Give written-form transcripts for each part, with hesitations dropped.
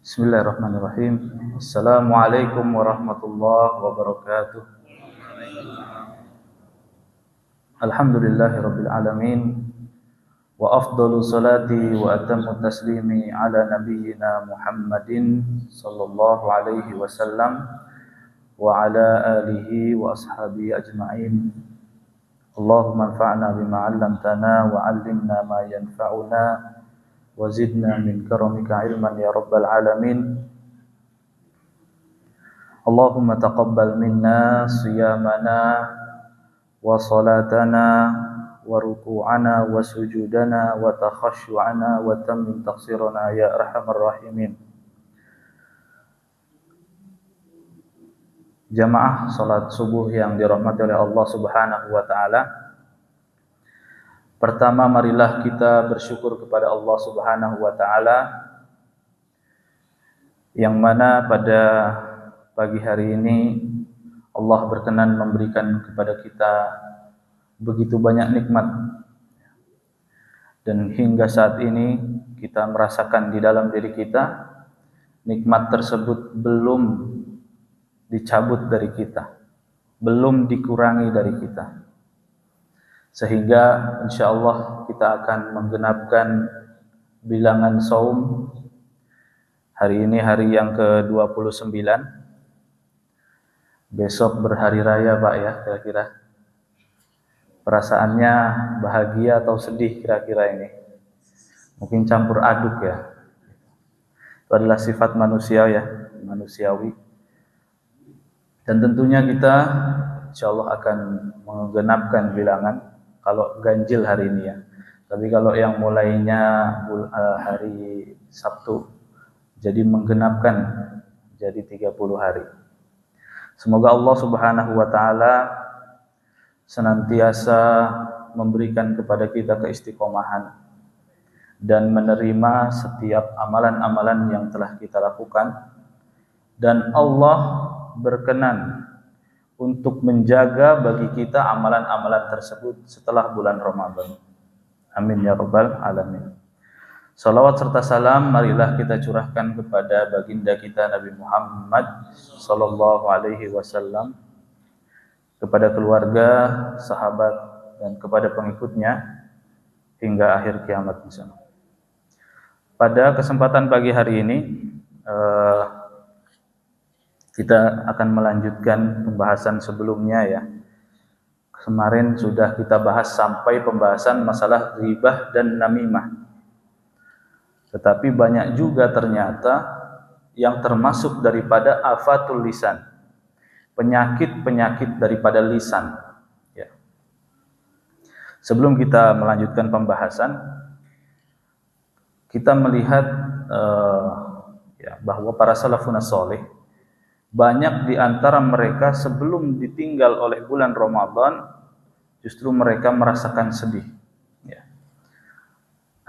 Bismillahirrahmanirrahim. Assalamualaikum warahmatullahi wabarakatuh. Alhamdulillahirabbil alamin wa afdalu salati wa atammu taslimi ala nabiyyina Muhammadin sallallahu alaihi wasallam wa ala alihi wa ashabihi ajma'in. Allahumma anfa'na bima 'allamtana wa 'allimna ma yanfa'una wa zidna min karamika ilman ya rabbal alamin. Allahumma taqabbal minna siyamana wa salatana wa ruku'ana wa sujudana wa takhashu'ana wa tammim taqsirana ya arhamar rahimin. Jamaah salat subuh yang dirahmati oleh Allah Subhanahu wa taala. Pertama, marilah kita bersyukur kepada Allah Subhanahu wa taala yang mana pada pagi hari ini Allah berkenan memberikan kepada kita begitu banyak nikmat, dan hingga saat ini kita merasakan di dalam diri kita nikmat tersebut belum dicabut dari kita, belum dikurangi dari kita, sehingga insyaallah kita akan menggenapkan bilangan saum. Hari ini hari yang ke-29. Besok berhari raya, Pak, ya, kira-kira. Perasaannya bahagia atau sedih kira-kira ini? Mungkin campur aduk ya. Itu adalah sifat manusia ya, manusiawi. Dan tentunya kita insyaallah akan menggenapkan bilangan kalau ganjil hari ini ya. Tapi kalau yang mulainya hari Sabtu, jadi menggenapkan jadi 30 hari. Semoga Allah Subhanahu wa taala senantiasa memberikan kepada kita keistiqomahan dan menerima setiap amalan-amalan yang telah kita lakukan, dan Allah berkenan untuk menjaga bagi kita amalan-amalan tersebut setelah bulan Ramadan. Amin ya rabbal alamin. Salawat serta salam marilah kita curahkan kepada baginda kita Nabi Muhammad sallallahu alaihi wasallam, kepada keluarga, sahabat, dan kepada pengikutnya hingga akhir kiamat insyaallah. Pada kesempatan pagi hari ini kita akan melanjutkan pembahasan sebelumnya ya. Kemarin sudah kita bahas sampai pembahasan masalah ghibah dan namimah. Tetapi banyak juga ternyata yang termasuk daripada afatul lisan, penyakit-penyakit daripada lisan ya. Sebelum kita melanjutkan pembahasan, kita melihat bahwa para salafun saleh, banyak di antara mereka sebelum ditinggal oleh bulan Ramadan justru mereka merasakan sedih ya.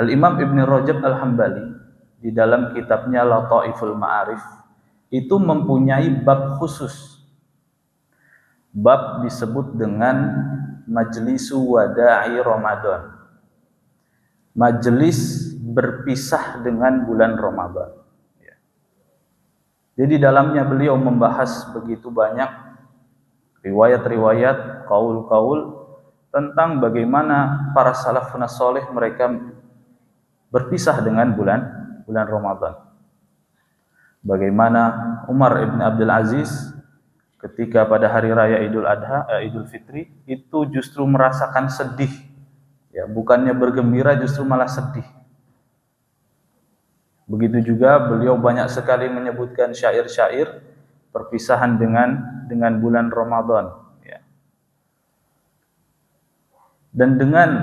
Al-Imam Ibn Rajab Al-Hambali di dalam kitabnya Lataiful Ma'arif itu mempunyai bab khusus. Bab disebut dengan Majlisu Wada'i Ramadan, majelis berpisah dengan bulan Ramadan. Jadi dalamnya beliau membahas begitu banyak riwayat-riwayat, kaul-kaul tentang bagaimana para salafun saleh mereka berpisah dengan bulan Ramadan. Bagaimana Umar ibn Abdul Aziz ketika pada hari raya Idul Adha, Idul Fitri itu justru merasakan sedih. Ya, bukannya bergembira justru malah sedih. Begitu juga beliau banyak sekali menyebutkan syair-syair perpisahan dengan bulan Ramadan ya. Dan dengan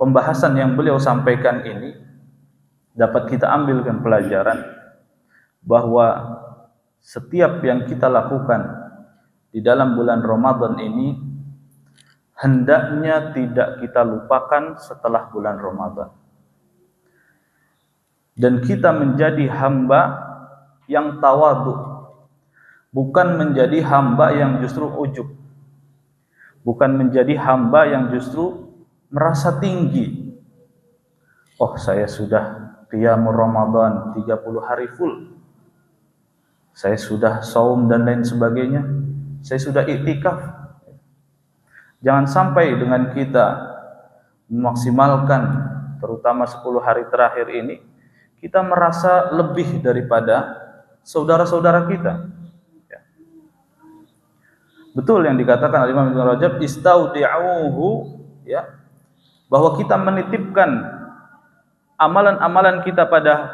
pembahasan yang beliau sampaikan ini dapat kita ambilkan pelajaran bahwa setiap yang kita lakukan di dalam bulan Ramadan ini hendaknya tidak kita lupakan setelah bulan Ramadan. Dan kita menjadi hamba yang tawadhu, bukan menjadi hamba yang justru ujub, bukan menjadi hamba yang justru merasa tinggi. Oh, saya sudah qiyamul Ramadan 30 hari full. Saya sudah saum dan lain sebagainya. Saya sudah iktikaf. Jangan sampai dengan kita memaksimalkan terutama 10 hari terakhir ini kita merasa lebih daripada saudara-saudara kita. Ya. Betul yang dikatakan oleh Imam Ibnu Rajab, istaudi'uhu, ya, bahwa kita menitipkan amalan-amalan kita pada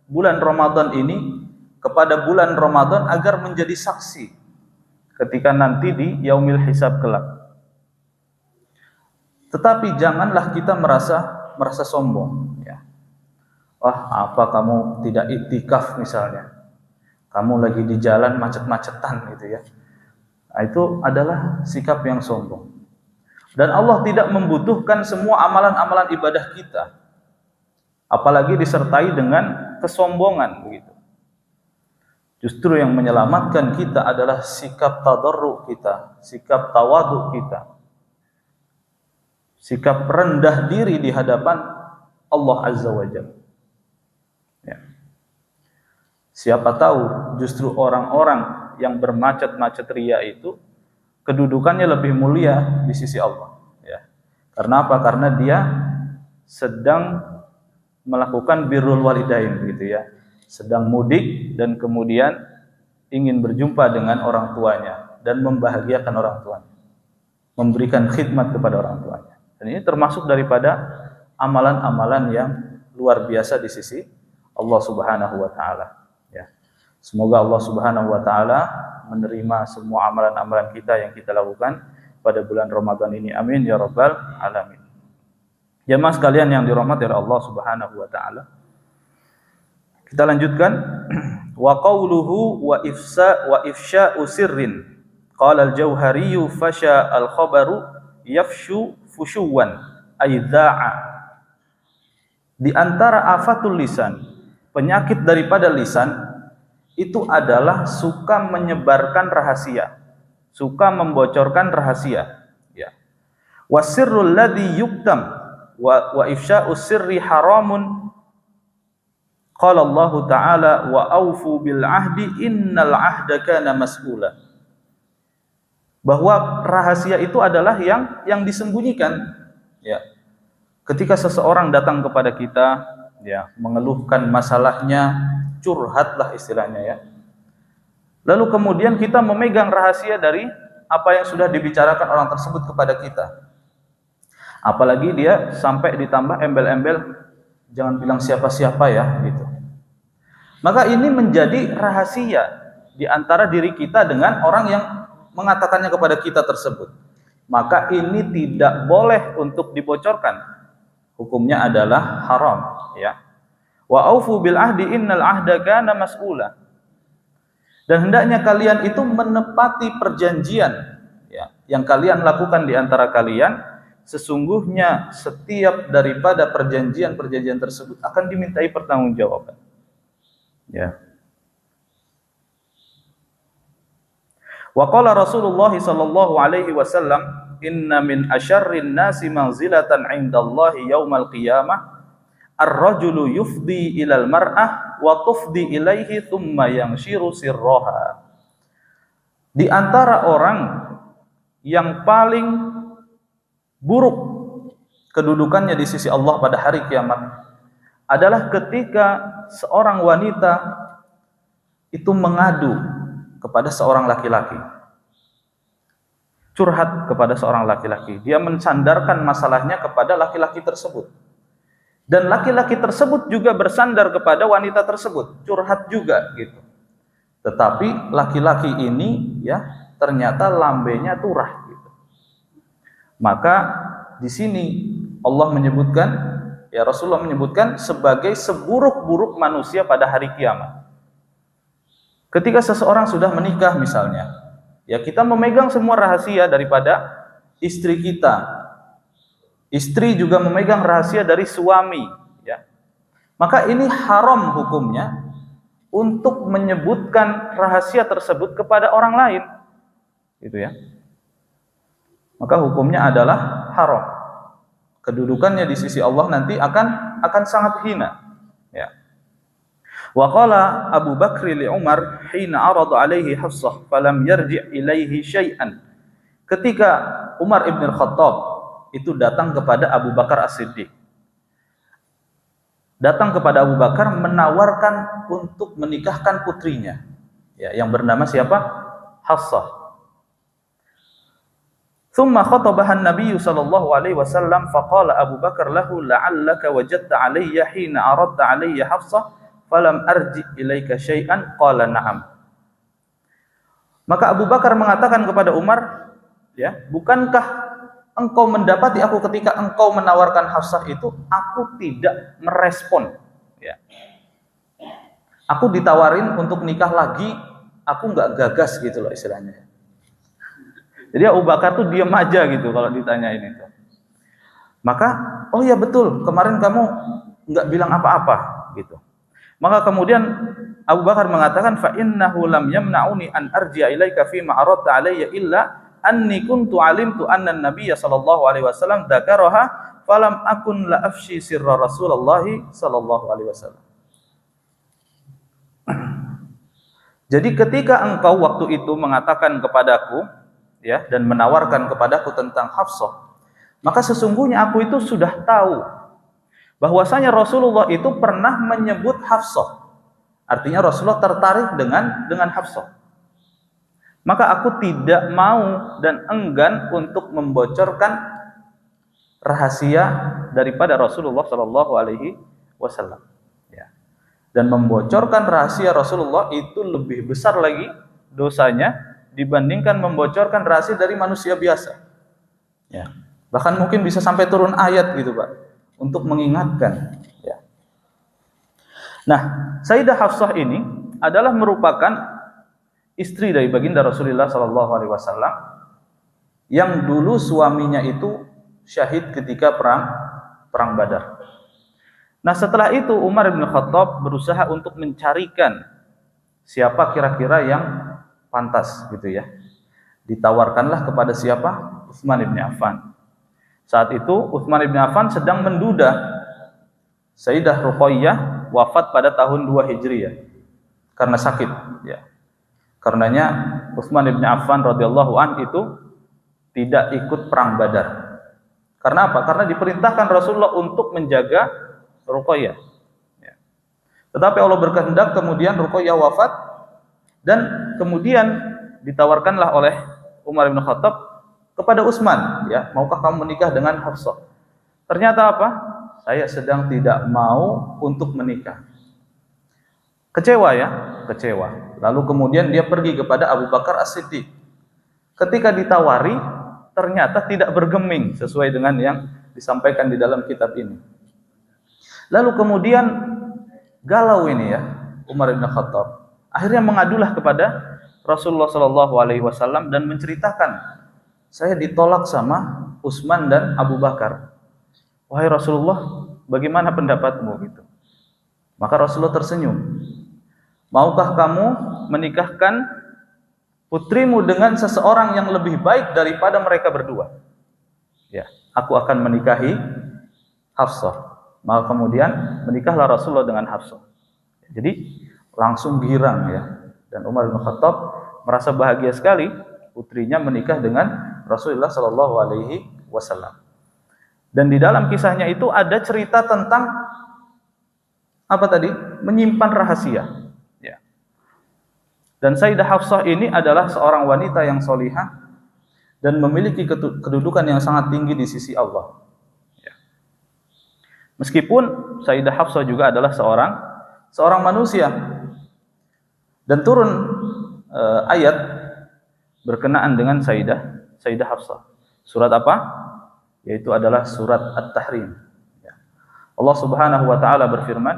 bulan Ramadan ini kepada bulan Ramadan agar menjadi saksi ketika nanti di yaumil hisab kelak. Tetapi janganlah kita merasa sombong, ya. Wah, apa kamu tidak iktikaf misalnya? Kamu lagi di jalan macet-macetan gitu ya. Nah, itu adalah sikap yang sombong. Dan Allah tidak membutuhkan semua amalan-amalan ibadah kita, apalagi disertai dengan kesombongan begitu. Justru yang menyelamatkan kita adalah sikap tadarru kita, sikap tawadhu kita, sikap rendah diri di hadapan Allah Azza wa Jalla. Ya. Siapa tahu justru orang-orang yang bermacet-macet ria itu kedudukannya lebih mulia di sisi Allah. Ya. Karena apa? Karena dia sedang melakukan birrul walidain gitu ya. Sedang mudik dan kemudian ingin berjumpa dengan orang tuanya dan membahagiakan orang tuanya, memberikan khidmat kepada orang tuanya. Dan ini termasuk daripada amalan-amalan yang luar biasa di sisi Allah Subhanahu wa taala, ya. Semoga Allah Subhanahu wa taala menerima semua amalan-amalan kita yang kita lakukan pada bulan Ramadan ini. Amin ya rabbal alamin. Jemaah sekalian yang dirahmati oleh Allah Subhanahu wa taala. Kita lanjutkan. Wa qawluhu wa ifsha'u sirrin. Qala al-Jauhari fasha al-khabaru yafshu fushuwan ay dha'a. Di antara afatul lisan, penyakit daripada lisan itu adalah suka menyebarkan rahasia, suka membocorkan rahasia, ya. Wasirrul ladzi yuktam wa ifsha'u sirri haramun. Qala Allah Ta'ala wa aufu bil ahdi innal ahda kana mas'ula. Bahwa rahasia itu adalah yang disembunyikan, ya. Ketika seseorang datang kepada kita, ya, mengeluhkan masalahnya, curhatlah istilahnya, ya. Lalu kemudian kita memegang rahasia dari apa yang sudah dibicarakan orang tersebut kepada kita. Apalagi dia sampai ditambah embel-embel, jangan bilang siapa-siapa ya, gitu. Maka ini menjadi rahasia di antara diri kita dengan orang yang mengatakannya kepada kita tersebut. Maka ini tidak boleh untuk dibocorkan. Hukumnya adalah haram, ya. Wa aufu bil ahdi innal ahda kana mas'ula. Dan hendaknya kalian itu menepati perjanjian, ya, yang kalian lakukan di antara kalian. Sesungguhnya setiap daripada perjanjian-perjanjian tersebut akan dimintai pertanggungjawaban. Ya. Wa qala Rasulullah sallallahu alaihi wasallam, inna min asyarrin nasi manzilatan 'indallahi yaumal qiyamah ar-rajulu yufdi ilal mar'ah wa tufdi ilaihi thumma yangshiru sirraha. Di antara orang yang paling buruk kedudukannya di sisi Allah pada hari kiamat adalah ketika seorang wanita itu mengadu kepada seorang laki-laki, curhat kepada seorang laki-laki. Dia mensandarkan masalahnya kepada laki-laki tersebut, dan laki-laki tersebut juga bersandar kepada wanita tersebut, curhat juga gitu. Tetapi laki-laki ini, ya, ternyata lambenya turah gitu. Maka di sini Allah menyebutkan, ya, Rasulullah menyebutkan sebagai seburuk-buruk manusia pada hari kiamat. Ketika seseorang sudah menikah misalnya, ya, kita memegang semua rahasia daripada istri kita. Istri juga memegang rahasia dari suami, ya. Maka ini haram hukumnya untuk menyebutkan rahasia tersebut kepada orang lain. Gitu ya. Maka hukumnya adalah haram. Kedudukannya di sisi Allah nanti akan sangat hina, ya. Wa qala Abu Bakr li Umar hina arada alaihi Hafsah falam yarji' ilaihi syai'an. Ketika Umar ibn Khattab itu datang kepada Abu Bakar As-Siddiq, datang kepada Abu Bakar menawarkan untuk menikahkan putrinya, ya, yang bernama siapa? Hafsah. Thumma khatabaha an-nabiy sallallahu alaihi wasallam faqala Abu Bakar lahu la'allaka wajadta alayya hina aradta alayya Hafsah falam arji ilaika syai'an qala na'am. Maka Abu Bakar mengatakan kepada Umar, ya, bukankah engkau mendapati aku ketika engkau menawarkan Hafsah itu, aku tidak merespon, ya. Aku ditawarin untuk nikah lagi, aku nggak gagas gitu loh istilahnya. Jadi Abu Bakar tuh diam aja gitu kalau ditanyain itu. Maka, oh ya betul, kemarin kamu nggak bilang apa-apa gitu. Maka kemudian Abu Bakar mengatakan, fa innahu lam yamna'uni an arji'a ilaika fi ma aradta alayya illa anni kuntu alimtu anna an-nabiy sallallahu alaihi wasallam dzakaraha falam akun la afshi sirra Rasulullah sallallahu alaihi wasallam. Jadi ketika engkau waktu itu mengatakan kepadaku, ya, dan menawarkan kepadaku tentang Hafsah, maka sesungguhnya aku itu sudah tahu bahwasanya Rasulullah itu pernah menyebut Hafsah. Artinya Rasulullah tertarik dengan Hafsah. Maka aku tidak mau dan enggan untuk membocorkan rahasia daripada Rasulullah Shallallahu Alaihi Wasallam. Ya. Dan membocorkan rahasia Rasulullah itu lebih besar lagi dosanya dibandingkan membocorkan rahasia dari manusia biasa. Ya. Bahkan mungkin bisa sampai turun ayat gitu, Pak, untuk mengingatkan. Ya. Nah, Sayyidah Hafsah ini adalah merupakan istri dari baginda Rasulullah Sallallahu Alaihi Wasallam yang dulu suaminya itu syahid ketika perang Badar. Nah, setelah itu Umar bin Khattab berusaha untuk mencarikan siapa kira-kira yang pantas gitu ya. Ditawarkanlah kepada siapa? Utsman bin Affan. Saat itu Utsman bin Affan sedang menduda Sayyidah Ruqayyah wafat pada tahun 2 Hijriah karena sakit, ya. Karenanya Utsman bin Affan radhiyallahu an itu tidak ikut perang Badar. Karena apa? Karena diperintahkan Rasulullah untuk menjaga Ruqayyah. Ya. Tetapi Allah berkehendak kemudian Ruqayyah wafat dan kemudian ditawarkanlah oleh Umar bin Khattab kepada Utsman, ya, maukah kamu menikah dengan Hafsah? Ternyata apa? Saya sedang tidak mau untuk menikah. Kecewa, ya, kecewa. Lalu kemudian dia pergi kepada Abu Bakar As-Siddiq. Ketika ditawari, ternyata tidak bergeming sesuai dengan yang disampaikan di dalam kitab ini. Lalu kemudian galau ini, ya, Umar bin Khattab. Akhirnya mengadulah kepada Rasulullah Shallallahu Alaihi Wasallam dan menceritakan, saya ditolak sama Utsman dan Abu Bakar. Wahai Rasulullah, bagaimana pendapatmu gitu? Maka Rasulullah tersenyum. Maukah kamu menikahkan putrimu dengan seseorang yang lebih baik daripada mereka berdua? Ya, aku akan menikahi Hafsah. Maka kemudian menikahlah Rasulullah dengan Hafsah. Jadi langsung girang, ya. Dan Umar bin Khattab merasa bahagia sekali putrinya menikah dengan Rasulullah Shallallahu Alaihi Wasallam. Dan di dalam kisahnya itu ada cerita tentang apa tadi? Menyimpan rahasia. Ya. Dan Sayyidah Hafsah ini adalah seorang wanita yang solihah dan memiliki kedudukan yang sangat tinggi di sisi Allah. Ya. Meskipun Sayyidah Hafsah juga adalah seorang manusia. Dan turun ayat berkenaan dengan Sayyidah Hafsah. Surat apa? Yaitu adalah surat At-Tahrim. Ya. Allah Subhanahu wa taala berfirman,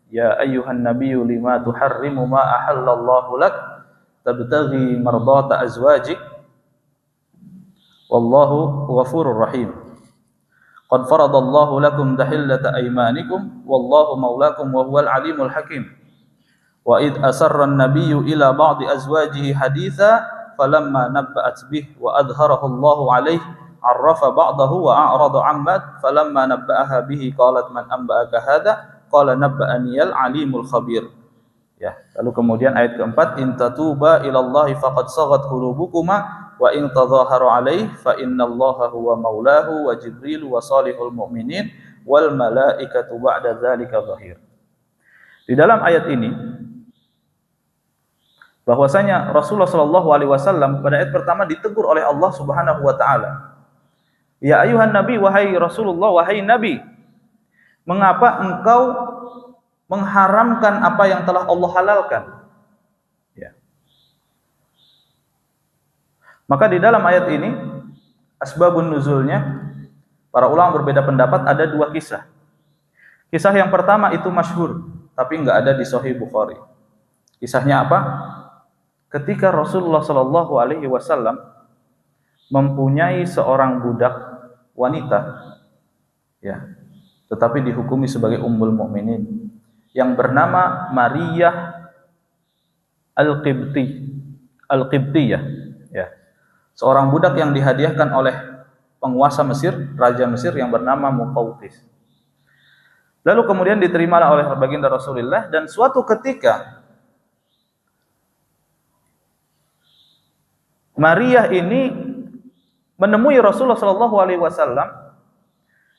"Ya ayyuhan nabiyyu lima tuharrimu ma ahallallahu lak tabtaghi mardata azwajik wallahu ghafurur rahim. Qad faradallahu lakum tahillata aymanikum wallahu maulakum wa huwal alimul hakim." Wa id asarra an-nabiyyu ila ba'di azwajihi haditha falamma nabba'at bih wa adharahu Allahu alaihi arrafa ba'dahu wa a'rada 'ammat falamma nabba'aha bihi qalat man anba'aka hadha qala nabba'ani al-alimul khabir Ya, lalu kemudian ayat keempat, in tatuba ilallahi faqad saghat qulubukuma wa in tadhaharu alaihi fa innallaha huwa maulahu wa jibril wa salihul mu'minin wal malaikatu ba'da dzalika zahir. Di dalam ayat ini bahwasanya Rasulullah sallallahu alaihi wasallam pada ayat pertama ditegur oleh Allah Subhanahu wa taala. Ya ayuhan nabi, wahai Rasulullah, wahai nabi, mengapa engkau mengharamkan apa yang telah Allah halalkan? Ya. Maka di dalam ayat ini asbabun nuzulnya para ulama berbeda pendapat, ada dua kisah. Kisah yang pertama itu masyhur, tapi enggak ada di Sahih Bukhari. Kisahnya apa? Ketika Rasulullah sallallahu alaihi wasallam mempunyai seorang budak wanita, ya, tetapi dihukumi sebagai ummul mukminin, yang bernama Maryah Al-Qibtiyah, ya. Seorang budak yang dihadiahkan oleh penguasa Mesir, raja Mesir yang bernama Muqawqis. Lalu kemudian diterimalah oleh baginda Rasulullah, dan suatu ketika Maryah ini menemui Rasulullah sallallahu alaihi wasallam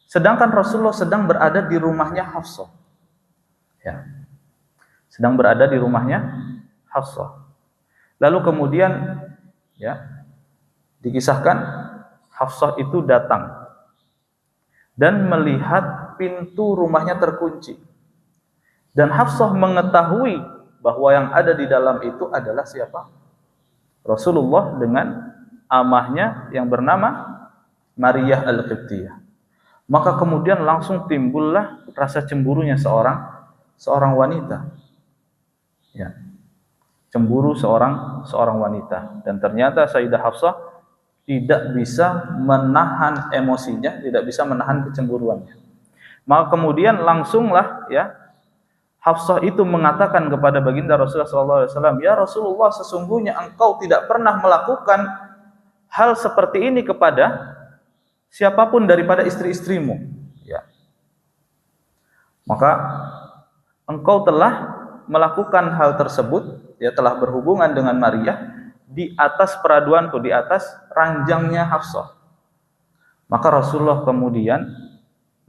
sedangkan Rasulullah sedang berada di rumahnya Hafsah. Ya. Sedang berada di rumahnya Hafsah. Lalu kemudian, ya, dikisahkan Hafsah itu datang dan melihat pintu rumahnya terkunci. Dan Hafsah mengetahui bahwa yang ada di dalam itu adalah siapa? Rasulullah dengan amahnya yang bernama Maryah Al-Qibtiyah. Maka kemudian langsung timbullah rasa cemburunya seorang wanita. Ya. Cemburu seorang wanita, dan ternyata Sayyidah Hafsah tidak bisa menahan emosinya, tidak bisa menahan kecemburuannya. Maka kemudian langsunglah, ya, Hafsah itu mengatakan kepada baginda Rasulullah SAW, ya Rasulullah, sesungguhnya engkau tidak pernah melakukan hal seperti ini kepada siapapun daripada istri-istrimu. Ya. Maka engkau telah melakukan hal tersebut, ya, telah berhubungan dengan Maryah di atas peraduanku, di atas ranjangnya Hafsah. Maka Rasulullah kemudian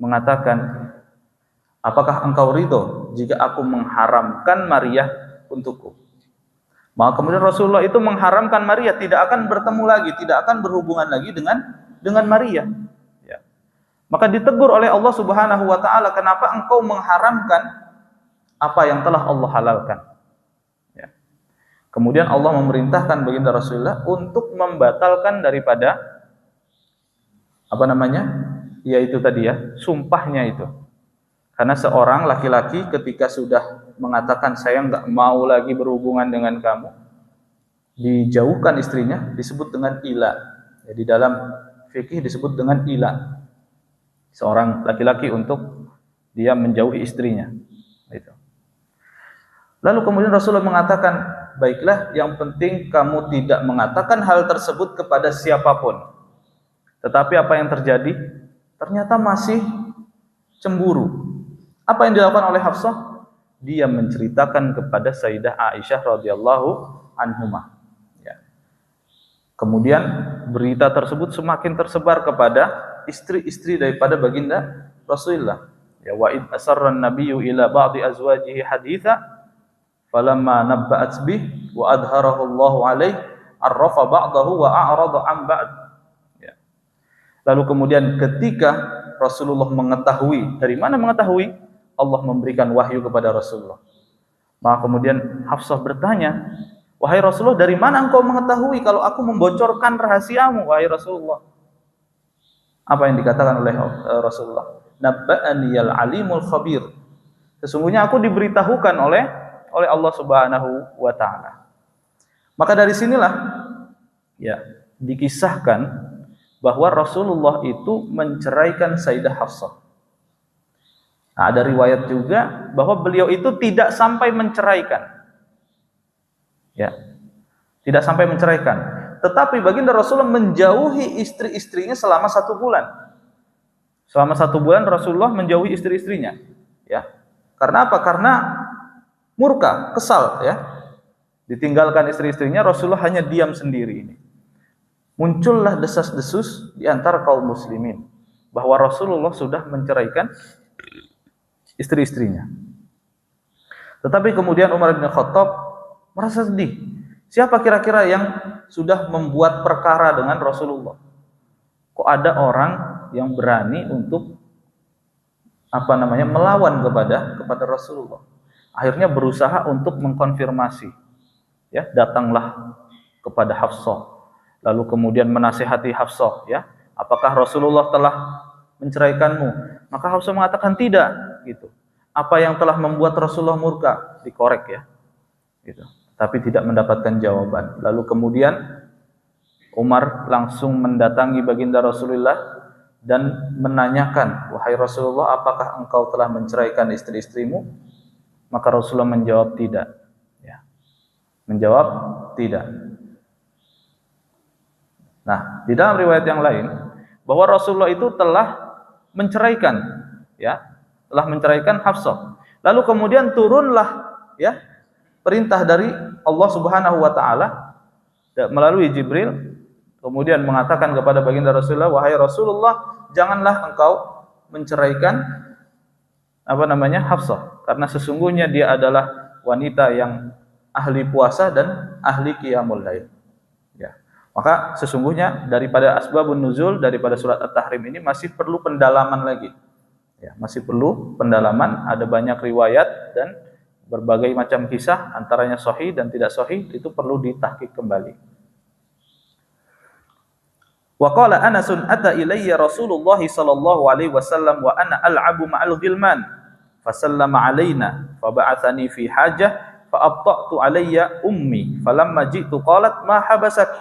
mengatakan, apakah engkau ridho jika aku mengharamkan Maryah untukku? Maka kemudian Rasulullah itu mengharamkan Maryah, tidak akan bertemu lagi, tidak akan berhubungan lagi dengan Maryah. Ya. Maka ditegur oleh Allah Subhanahu wa taala, kenapa engkau mengharamkan apa yang telah Allah halalkan? Ya. Kemudian Allah memerintahkan baginda Rasulullah untuk membatalkan daripada yaitu tadi, ya, sumpahnya itu. Karena seorang laki-laki ketika sudah mengatakan saya enggak mau lagi berhubungan dengan kamu, dijauhkan istrinya, disebut dengan ila. Ya, di dalam fikih disebut dengan ila. Seorang laki-laki untuk dia menjauhi istrinya. Itu. Lalu kemudian Rasulullah mengatakan, baiklah, yang penting kamu tidak mengatakan hal tersebut kepada siapapun. Tetapi apa yang terjadi? Ternyata masih cemburu. Apa yang dilakukan oleh Hafsah? Dia menceritakan kepada Sayyidah Aisyah radhiyallahu anhumah. Ya. Kemudian berita tersebut semakin tersebar kepada istri-istri daripada baginda Rasulullah. Ya, wa id asarra an-nabiyyu ila ba'di azwajihi haditha falamma nabba'at bih wa adharahu Allahu alaihi arrafa ba'dahu wa a'rada an ba'd. Ya. Lalu kemudian ketika Rasulullah mengetahui, dari mana mengetahui? Allah memberikan wahyu kepada Rasulullah. Maka kemudian Hafsah bertanya, wahai Rasulullah, dari mana engkau mengetahui kalau aku membocorkan rahasiamu, wahai Rasulullah? Apa yang dikatakan oleh Rasulullah? Nabba'aniyal alimul khabir. Sesungguhnya aku diberitahukan oleh Allah Subhanahu wa taala. Maka dari sinilah, ya, dikisahkan bahwa Rasulullah itu menceraikan Sayyidah Hafsah. Nah, ada riwayat juga bahwa beliau itu tidak sampai menceraikan. Ya. Tidak sampai menceraikan. Tetapi baginda Rasulullah menjauhi istri-istrinya selama 1 bulan. Selama 1 bulan Rasulullah menjauhi istri-istrinya. Ya. Karena apa? Karena murka, kesal ya. Ditinggalkan istri-istrinya, Rasulullah hanya diam sendiri ini. Muncullah desas-desus di antara kaum muslimin bahwa Rasulullah sudah menceraikan istri-istrinya. Tetapi kemudian Umar bin Khattab merasa sedih. Siapa kira-kira yang sudah membuat perkara dengan Rasulullah? Kok ada orang yang berani untuk melawan kepada Rasulullah? Akhirnya berusaha untuk mengkonfirmasi. Ya, datanglah kepada Hafsah. Lalu kemudian menasihati Hafsah, ya. Apakah Rasulullah telah menceraikanmu? Maka Hafsah mengatakan tidak, gitu. Apa yang telah membuat Rasulullah murka? Dikorek ya. Gitu. Tapi tidak mendapatkan jawaban. Lalu kemudian Umar langsung mendatangi baginda Rasulullah dan menanyakan, "Wahai Rasulullah, apakah engkau telah menceraikan istri-istrimu?" Maka Rasulullah menjawab tidak. Ya. Menjawab tidak. Nah, di dalam riwayat yang lain bahwa Rasulullah itu telah menceraikan, ya, telah menceraikan Hafsah. Lalu kemudian turunlah, ya, perintah dari Allah Subhanahu wa taala melalui Jibril, kemudian mengatakan kepada baginda Rasulullah, "Wahai Rasulullah, janganlah engkau menceraikan Hafsah, karena sesungguhnya dia adalah wanita yang ahli puasa dan ahli qiyamul lail." Ya. Maka sesungguhnya daripada asbabun nuzul daripada surat At-Tahrim ini masih perlu pendalaman lagi. Ya, masih perlu pendalaman, ada banyak riwayat dan berbagai macam kisah, antaranya sahih dan tidak sahih, itu perlu ditahqiq kembali. Wa qala Anasun ata ilayya Rasulullah sallallahu alaihi wasallam wa ana al'abu ma'al ghilman fasallama alaina fa ba'athani fi hajah fa abta'tu alayya ummi falamma ji'tu qalat ma habasak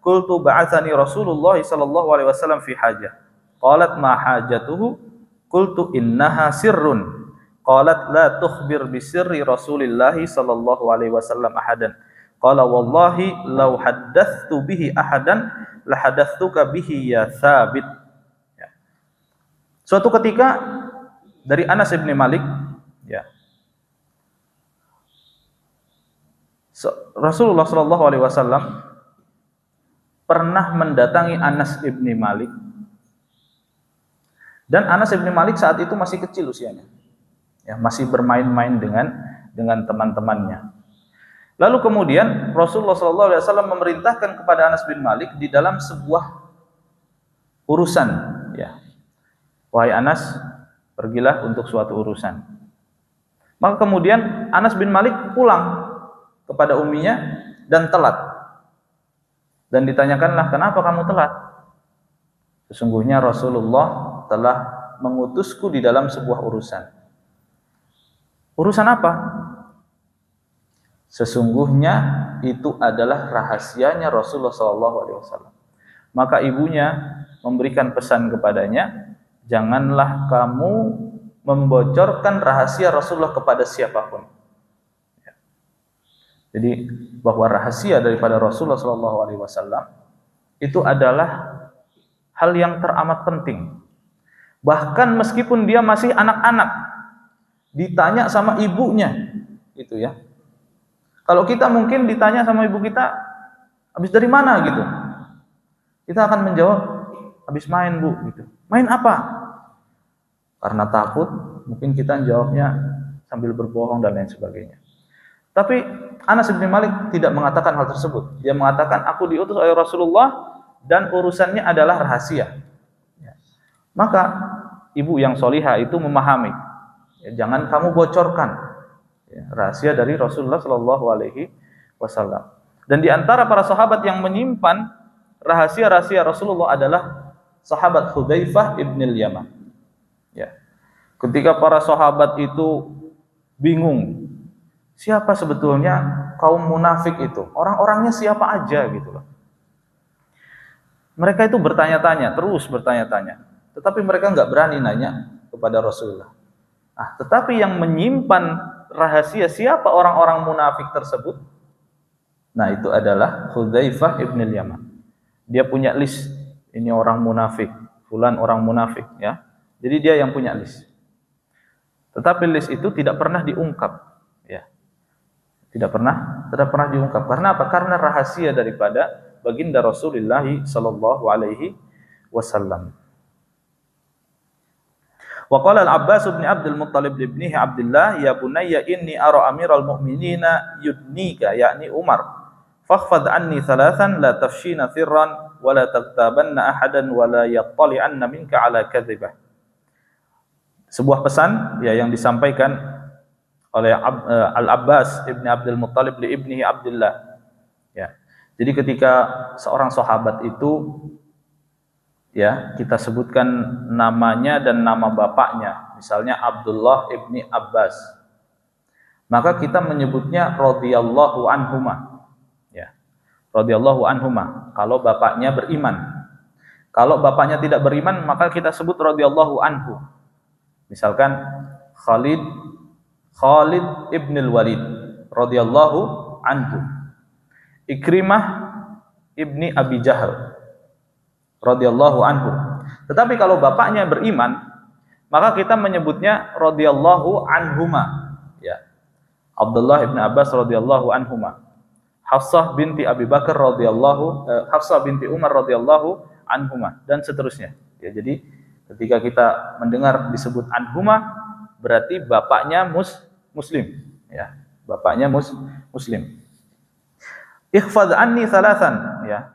qultu ba'athani Rasulullah sallallahu alaihi wasallam fi hajah qalat ma hajatuhu qultu innaha sirrun qalat la tukhbir bi sirri Rasulillah sallallahu alaihi wasallam ahadan qala wallahi law haddathtu bihi ahadan la hadathtuka bihi ya Thabit. Ya. Suatu ketika dari Anas bin Malik, ya, Rasulullah sallallahu alaihi wasallam pernah mendatangi Anas bin Malik, dan Anas bin Malik saat itu masih kecil usianya, ya, masih bermain-main dengan teman-temannya. Lalu kemudian Rasulullah SAW memerintahkan kepada Anas bin Malik di dalam sebuah urusan, ya, "Wahai Anas, pergilah untuk suatu urusan." Maka kemudian Anas bin Malik pulang kepada umminya dan telat. Dan ditanyakanlah, "Kenapa kamu telat?" "Sesungguhnya Rasulullah telah mengutusku di dalam sebuah urusan." "Urusan apa?" "Sesungguhnya itu adalah rahasianya Rasulullah SAW." Maka ibunya memberikan pesan kepadanya, "Janganlah kamu membocorkan rahasia Rasulullah kepada siapapun." Jadi bahwa rahasia daripada Rasulullah SAW itu adalah hal yang teramat penting. Bahkan meskipun dia masih anak-anak, ditanya sama ibunya, itu ya. Kalau kita mungkin ditanya sama ibu kita, "Habis dari mana?" gitu. Kita akan menjawab, "Habis main, Bu." gitu. "Main apa?" Karena takut, mungkin kita jawabnya sambil berbohong dan lain sebagainya. Tapi Anas bin Malik tidak mengatakan hal tersebut. Dia mengatakan, "Aku diutus oleh Rasulullah dan urusannya adalah rahasia." Ya. Maka ibu yang solihah itu memahami, ya, jangan kamu bocorkan, ya, rahasia dari Rasulullah Shallallahu Alaihi Wasallam. Dan di antara para sahabat yang menyimpan rahasia-rahasia Rasulullah adalah sahabat Hudzaifah ibn al-Yaman. Ya. Ketika para sahabat itu bingung, siapa sebetulnya kaum munafik itu? Orang-orangnya siapa aja gitu loh. Mereka itu bertanya-tanya, terus bertanya-tanya. Tetapi mereka nggak berani nanya kepada Rasulullah. Nah, tetapi yang menyimpan rahasia siapa orang-orang munafik tersebut, nah itu adalah Hudzaifah ibn al-Yaman. Dia punya list, ini orang munafik, fulan orang munafik, ya. Jadi dia yang punya list. Tetapi list itu tidak pernah diungkap, ya. Tidak pernah diungkap. Karena apa? Karena rahasia daripada baginda Rasulullah sallallahu alaihi wasallam. Wa qala al-Abbas bin Abdul Muttalib li ibnihi Abdullah, ya bunayya inni ara amiral mu'minina yudnika, yakni Umar. Fakhfad anni thalathan la tafshina sirran wa la taghtabanna ahadan wa la yattali'anna minka ala kadhibah. Sebuah pesan ya yang disampaikan oleh Al-Abbas ibni Abdul Muttalib li ibnihi Abdullah. Ya. Jadi ketika seorang sahabat itu ya kita sebutkan namanya dan nama bapaknya, misalnya Abdullah ibni Abbas, maka kita menyebutnya radhiyallahu anhuma. Ya. Radhiyallahu anhuma kalau bapaknya beriman. Kalau bapaknya tidak beriman maka kita sebut radhiyallahu anhu. Misalkan Khalid ibn al-Walid radhiyallahu anhu. Ikrimah ibni Abi Jahal radhiyallahu anhu. Tetapi kalau bapaknya beriman, maka kita menyebutnya radhiyallahu anhuma. Ya. Abdullah ibn Abbas radhiyallahu anhuma. Hafsah binti Abi Bakar Hafsah binti Umar radhiyallahu anhuma dan seterusnya. Ya, jadi ketika kita mendengar disebut anhuma berarti bapaknya muslim, ya. Bapaknya muslim. Ikhfad anni thalathan, ya.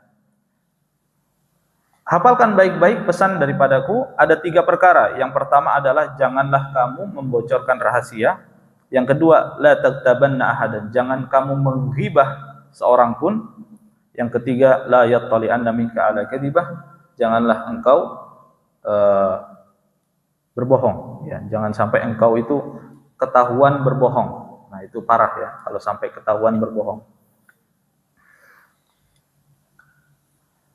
Hafalkan baik-baik pesan daripadaku, ada 3 perkara. Yang pertama adalah janganlah kamu membocorkan rahasia. Yang kedua, la taghtabanna ahadan, jangan kamu menghibah seorang pun. Yang ketiga, la yattali'anna minka ala kadhibah, janganlah engkau berbohong, ya. Jangan sampai engkau itu ketahuan berbohong. Nah, itu parah ya kalau sampai ketahuan berbohong.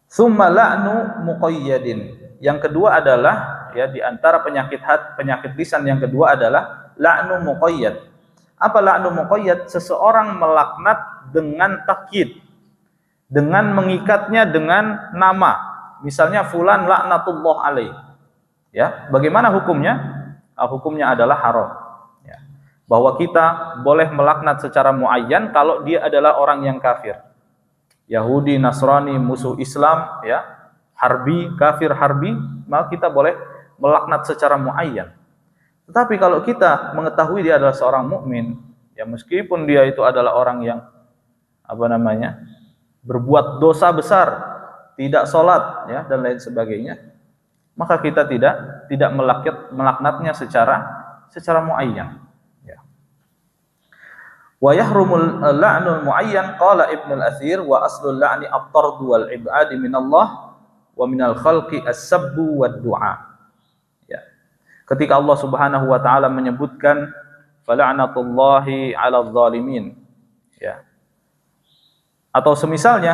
Tsumma la'nu muqayyadin. Yang kedua adalah ya di antara penyakit lisan yang kedua adalah la'nu muqayyad. Apa la'nu muqayyad? Seseorang melaknat dengan takyid, dengan mengikatnya dengan nama. Misalnya fulan laknatullah alaih. Ya, bagaimana hukumnya? Hukumnya adalah haram. Ya. Bahwa kita boleh melaknat secara muayyan kalau dia adalah orang yang kafir. Yahudi, Nasrani, musuh Islam, ya, harbi, kafir harbi, maka kita boleh melaknat secara muayyan. Tetapi kalau kita mengetahui dia adalah seorang mukmin, ya meskipun dia itu adalah orang yang berbuat dosa besar, tidak sholat, ya, dan lain sebagainya, maka kita tidak melaknatnya secara muayyan. Ya. Wa yahrumul la'nul muayyan, qala Ibnu al-Athir, wa aslul la'ni at-tard wal ib'ad min Allah wa minal khalqi as-sabbu wad du'a. Ya. Ketika Allah Subhanahu wa taala menyebutkan fala'natullahi 'alal zalimin, ya. Atau semisalnya,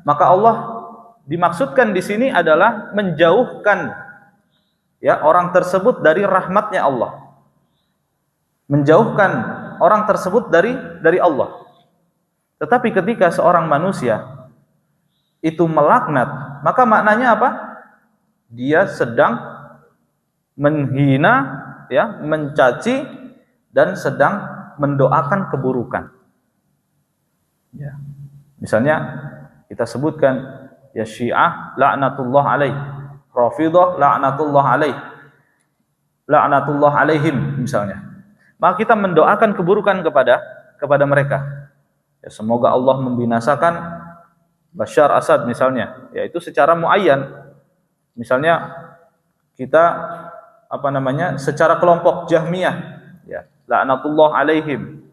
maka Allah dimaksudkan di sini adalah menjauhkan ya orang tersebut dari rahmatnya Allah. Menjauhkan orang tersebut dari Allah. Tetapi ketika seorang manusia itu melaknat, maka maknanya apa? Dia sedang menghina, ya, mencaci dan sedang mendoakan keburukan. Ya. Misalnya kita sebutkan ya Syiah laknatullah alaih, Rafidhah laknatullah alaih, laknatullah alaihim misalnya. Maka kita mendoakan keburukan kepada mereka. Ya, semoga Allah membinasakan Bashar Asad misalnya, yaitu secara muayyan. Misalnya kita secara kelompok Jahmiyah, ya, laknatullah alaihim.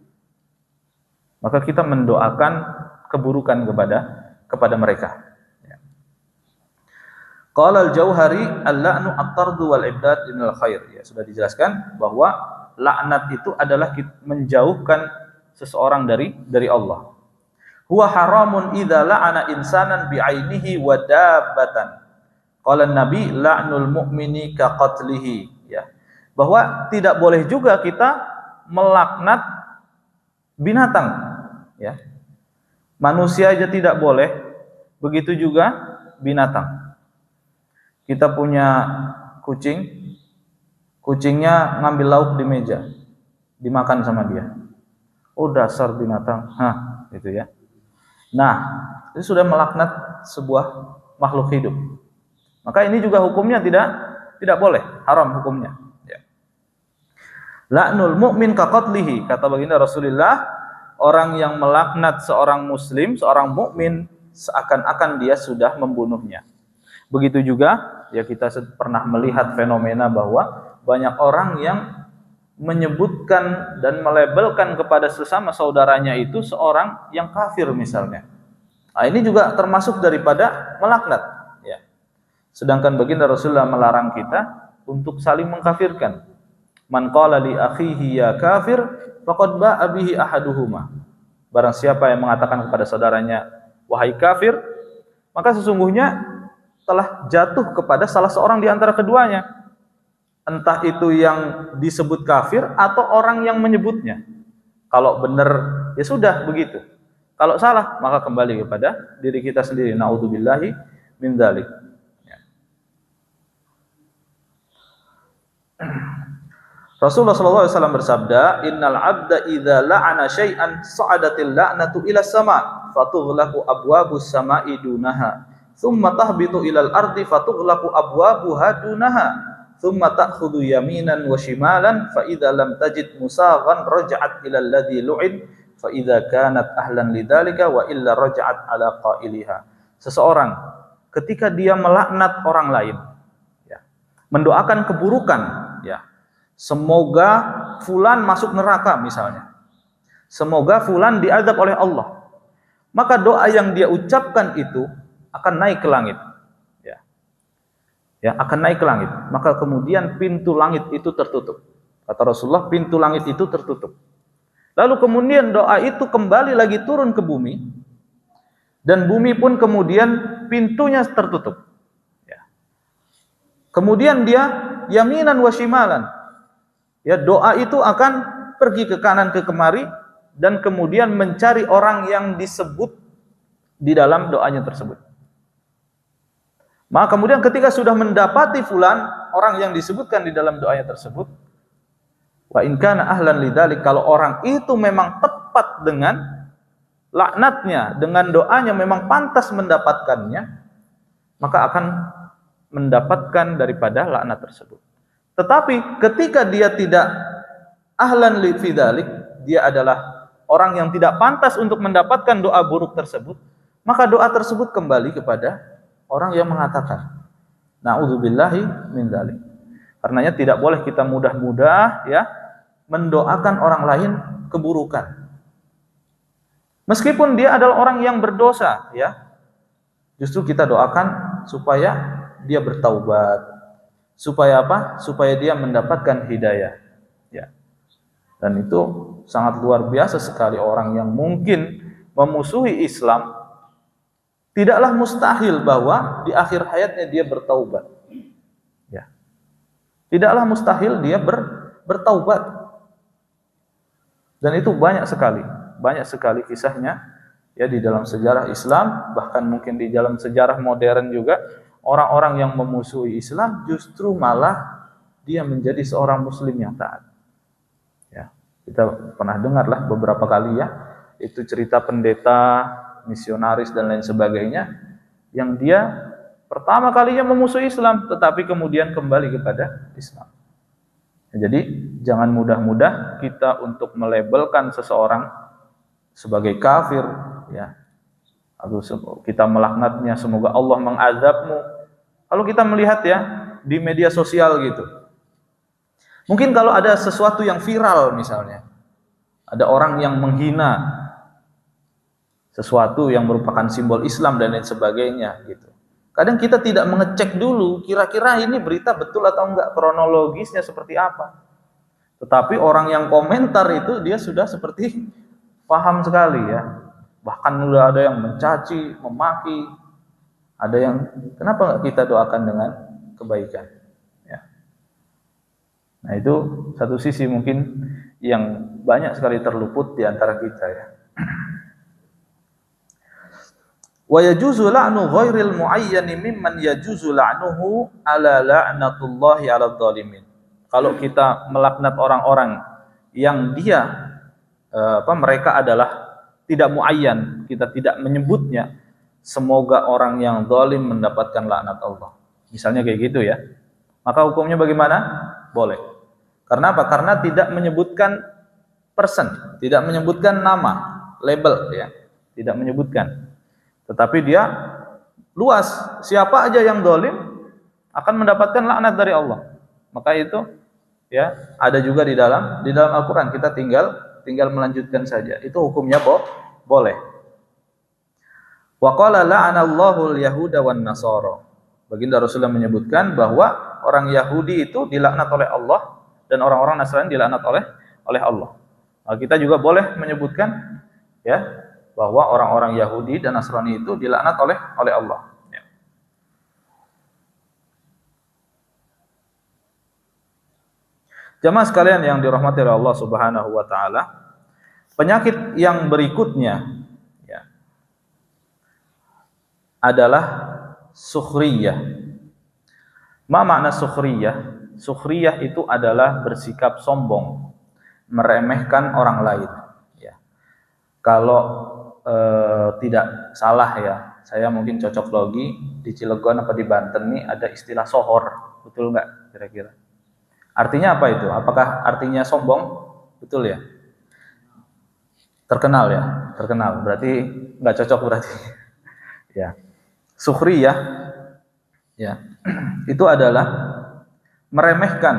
Maka kita mendoakan keburukan kepada mereka. Qala al-Jauhari al-la'nu at-tardu wal ibdad minal khair. Ya, sudah dijelaskan bahwa laknat itu adalah menjauhkan seseorang dari Allah. Huwa haramun idza la'ana insanan bi'ainihi wa dabbatan. Qala an-nabi la'nul mu'mini ka qatlihi. Ya. Bahwa tidak boleh juga kita melaknat binatang, ya. Manusia aja tidak boleh, begitu juga binatang. Kita punya kucing, kucingnya ngambil lauk di meja, dimakan sama dia. Oh dasar binatang, gitu ya. Nah, itu sudah melaknat sebuah makhluk hidup. Maka ini juga hukumnya tidak boleh, haram hukumnya. Ya. La'nul mu'min kaqatlihi, kata baginda Rasulullah, orang yang melaknat seorang muslim, seorang mukmin, seakan-akan dia sudah membunuhnya. Begitu juga ya, kita pernah melihat fenomena bahwa banyak orang yang menyebutkan dan melabelkan kepada sesama saudaranya itu seorang yang kafir misalnya. Nah, ini juga termasuk daripada melaknat ya. Sedangkan baginda Rasulullah melarang kita untuk saling mengkafirkan. Man qala li akhihi ya kafir faqad ba'a bihi ahaduhuma. Barang siapa yang mengatakan kepada saudaranya wahai kafir, maka sesungguhnya telah jatuh kepada salah seorang di antara keduanya. Entah itu yang disebut kafir atau orang yang menyebutnya. Kalau benar ya sudah begitu. Kalau salah maka kembali kepada diri kita sendiri. Naudzubillahi min dzalik. Ya. Rasulullah SAW bersabda, Innal abda idza la'ana syai'an sa'adatil la'natu ila sama, fatughlaqu abwabus sama'i dunaha, thumma tahbitu ilal ardi fatughlaqu abwabuha dunaha. Thumma ta'khudhu yaminan wa shimalan fa idza lam tajid musaghan raja'at ila alladhi lu'in fa idza kanat ahlan lidzalika wa illa raja'at ala qailiha. Seseorang ketika dia melaknat orang lain ya, mendoakan keburukan ya, semoga fulan masuk neraka misalnya, semoga fulan diazab oleh Allah, maka doa yang dia ucapkan itu akan naik ke langit. Ya, akan naik ke langit. Maka kemudian pintu langit itu tertutup. Kata Rasulullah, pintu langit itu tertutup. Lalu kemudian doa itu kembali lagi turun ke bumi, dan bumi pun kemudian pintunya tertutup. Ya. Kemudian dia yaminan wa shimalan. Ya, doa itu akan pergi ke kanan ke kemari dan kemudian mencari orang yang disebut di dalam doanya tersebut. Maka kemudian ketika sudah mendapati fulan, orang yang disebutkan di dalam doanya tersebut, wa in kana ahlan lidzalik, kalau orang itu memang tepat dengan laknatnya, dengan doanya memang pantas mendapatkannya, maka akan mendapatkan daripada laknat tersebut. Tetapi ketika dia tidak ahlan lidzalik, dia adalah orang yang tidak pantas untuk mendapatkan doa buruk tersebut, maka doa tersebut kembali kepada orang yang mengatakan. Na'udzubillahi min dzalik. Karenanya tidak boleh kita mudah-mudah ya mendoakan orang lain keburukan. Meskipun dia adalah orang yang berdosa ya. Justru kita doakan supaya dia bertaubat. Supaya apa? Supaya dia mendapatkan hidayah. Ya. Dan itu sangat luar biasa sekali orang yang mungkin memusuhi Islam. Tidaklah mustahil bahwa di akhir hayatnya dia bertaubat. Ya. Tidaklah mustahil dia bertaubat. Dan itu banyak sekali kisahnya ya di dalam sejarah Islam, bahkan mungkin di dalam sejarah modern juga, orang-orang yang memusuhi Islam justru malah dia menjadi seorang muslim yang taat. Ya. Kita pernah dengarlah beberapa kali ya, itu cerita pendeta, misionaris dan lain sebagainya yang dia pertama kalinya memusuhi Islam tetapi kemudian kembali kepada Islam. Jadi jangan mudah-mudah kita untuk melabelkan seseorang sebagai kafir ya, atau kita melaknatnya semoga Allah mengazabmu. Kalau kita melihat ya di media sosial gitu, mungkin kalau ada sesuatu yang viral misalnya, ada orang yang menghina sesuatu yang merupakan simbol Islam dan lain sebagainya gitu. Kadang kita tidak mengecek dulu kira-kira ini berita betul atau enggak, kronologisnya seperti apa. Tetapi orang yang komentar itu dia sudah seperti paham sekali ya. Bahkan sudah ada yang mencaci, memaki. Ada yang kenapa enggak kita doakan dengan kebaikan ya. Nah, itu satu sisi mungkin yang banyak sekali terluput di antara kita ya. Wa yajuzu la'nu ghairil muayyani mimman yajuzu la'nuhu ala la'natullahi 'alal zalimin. Kalau kita melaknat orang-orang yang dia mereka adalah tidak muayyan, kita tidak menyebutnya. Semoga orang yang zalim mendapatkan laknat Allah. Misalnya kayak gitu ya. Maka hukumnya bagaimana? Boleh. Karena apa? Karena tidak menyebutkan person, tidak menyebutkan nama, label ya. Tidak menyebutkan. Tetapi dia luas. Siapa aja yang zalim akan mendapatkan laknat dari Allah. Maka itu ya ada juga di dalam Al-Qur'an. Kita tinggal melanjutkan saja. Itu hukumnya boleh. Wa qala la'anallahu al-yahuda wan nasara. Baginda Rasulullah menyebutkan bahwa orang Yahudi itu dilaknat oleh Allah dan orang-orang Nasrani dilaknat oleh Allah. Nah, kita juga boleh menyebutkan ya bahwa orang-orang Yahudi dan Nasrani itu dilaknat oleh Allah. Ya. Jamaah sekalian yang dirahmati oleh Allah Subhanahu wa taala, penyakit yang berikutnya ya, adalah sukhriyah. Ma makna sukhriyah? Sukhriyah itu adalah bersikap sombong, meremehkan orang lain. Ya. Kalau tidak salah ya, saya mungkin cocok logi di Cilegon apa di Banten nih ada istilah sohor, betul nggak kira-kira? Artinya apa itu? Apakah artinya sombong? Betul ya? Terkenal ya, terkenal. Berarti nggak cocok berarti. Ya. Sukhriyah ya itu adalah meremehkan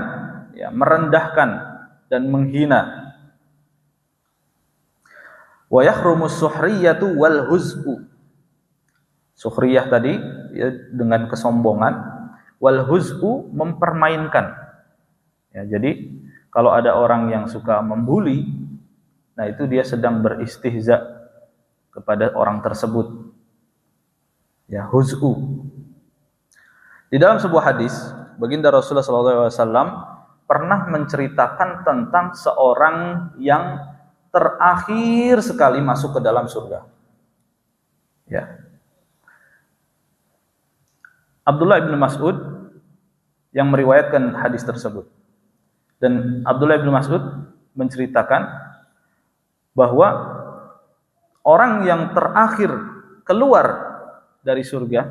ya, merendahkan dan menghina. Wa yahrumus sukhriyatu wal huz'u. Sukhriyah tadi ya, dengan kesombongan, wal huz'u mempermainkan. Ya, jadi kalau ada orang yang suka membuli, nah itu dia sedang beristihza kepada orang tersebut. Ya, huz'u. Di dalam sebuah hadis, baginda Rasulullah SAW pernah menceritakan tentang seorang yang terakhir sekali masuk ke dalam surga. Ya. Abdullah bin Mas'ud yang meriwayatkan hadis tersebut. Dan Abdullah bin Mas'ud menceritakan bahwa orang yang terakhir keluar dari surga,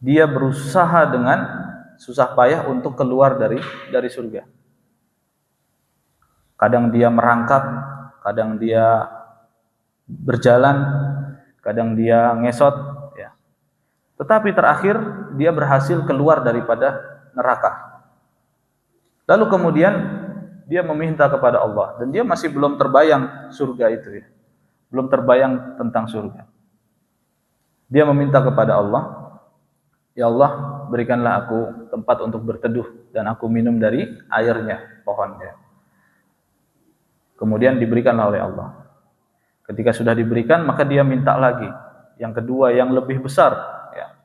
dia berusaha dengan susah payah untuk keluar dari surga. Kadang dia merangkak, kadang dia berjalan, kadang dia ngesot, ya. Tetapi terakhir dia berhasil keluar daripada neraka. Lalu kemudian dia meminta kepada Allah dan dia masih belum terbayang surga itu ya. Belum terbayang tentang surga. Dia meminta kepada Allah, ya Allah, berikanlah aku tempat untuk berteduh dan aku minum dari airnya, pohonnya. Kemudian diberikanlah oleh Allah. Ketika sudah diberikan, maka dia minta lagi. Yang kedua, yang lebih besar. Ya.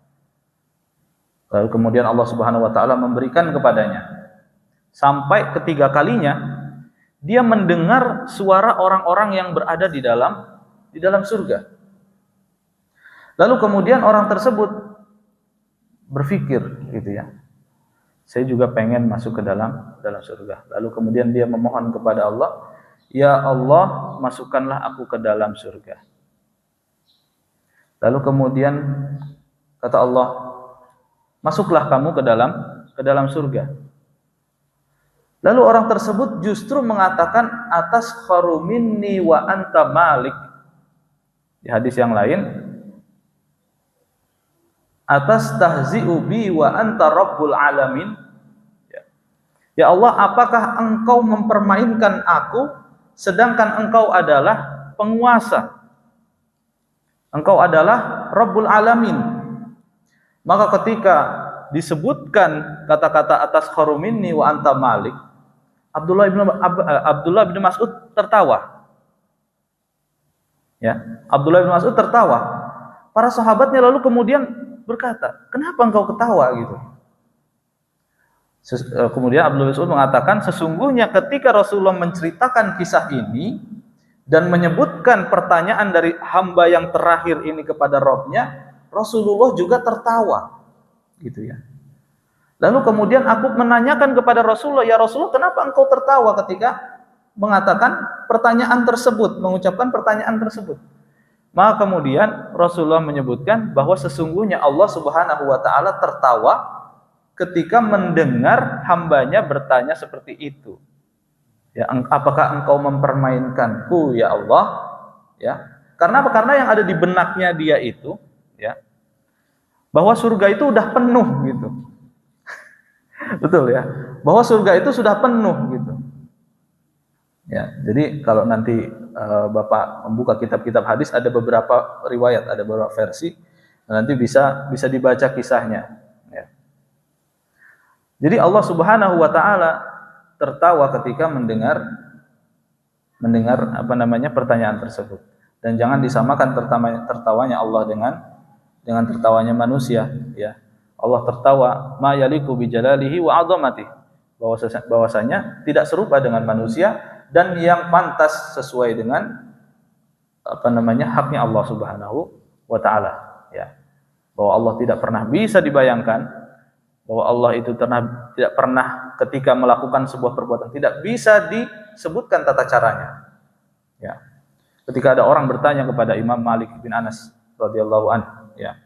Lalu kemudian Allah Subhanahu Wa Taala memberikan kepadanya. Sampai ketiga kalinya, dia mendengar suara orang-orang yang berada di dalam surga. Lalu kemudian orang tersebut berpikir gitu ya. Saya juga pengen masuk ke dalam surga. Lalu kemudian dia memohon kepada Allah, ya Allah, masukkanlah aku ke dalam surga. Lalu kemudian kata Allah, masuklah kamu ke dalam surga. Lalu orang tersebut justru mengatakan atas kharu minni wa anta malik. Di hadis yang lain, atas tahzi'u bi wa anta rabbul alamin. Ya Allah, apakah engkau mempermainkan aku sedangkan engkau adalah penguasa? Engkau adalah Rabbul Alamin. Maka ketika disebutkan kata-kata atas kharu minni wa anta malik, Abdullah bin Mas'ud tertawa. Ya, Abdullah bin Mas'ud tertawa. Para sahabatnya lalu kemudian berkata, kenapa engkau ketawa gitu? Kemudian Abdullah bin Mas'ud mengatakan, sesungguhnya ketika Rasulullah menceritakan kisah ini dan menyebutkan pertanyaan dari hamba yang terakhir ini kepada Rabb-nya, Rasulullah juga tertawa, gitu ya. Lalu kemudian aku menanyakan kepada Rasulullah, ya Rasulullah, kenapa engkau tertawa ketika mengatakan pertanyaan tersebut, mengucapkan pertanyaan tersebut. Maka kemudian Rasulullah menyebutkan bahwa sesungguhnya Allah Subhanahu wa taala tertawa ketika mendengar hambanya bertanya seperti itu. Ya, apakah engkau mempermainkanku ya Allah? Ya. Karena apa? Karena yang ada di benaknya dia itu, ya, bahwa surga itu udah penuh gitu. Betul ya? Bahwa surga itu sudah penuh gitu. Ya, jadi kalau nanti Bapak membuka kitab-kitab hadis, ada beberapa riwayat, ada beberapa versi, nanti bisa dibaca kisahnya. Ya. Jadi Allah Subhanahu wa taala tertawa ketika mendengar pertanyaan tersebut. Dan jangan disamakan tertawanya Allah dengan tertawanya manusia, ya. Allah tertawa ma yaliku bi jalalihi wa 'azamatihi. Bahwasanya tidak serupa dengan manusia dan yang pantas sesuai dengan haknya Allah Subhanahu wa taala, ya. Bahwa Allah tidak pernah bisa dibayangkan, bahwa Allah itu tidak pernah ketika melakukan sebuah perbuatan tidak bisa disebutkan tata caranya. Ya. Ketika ada orang bertanya kepada Imam Malik bin Anas radhiyallahu anhu, ya,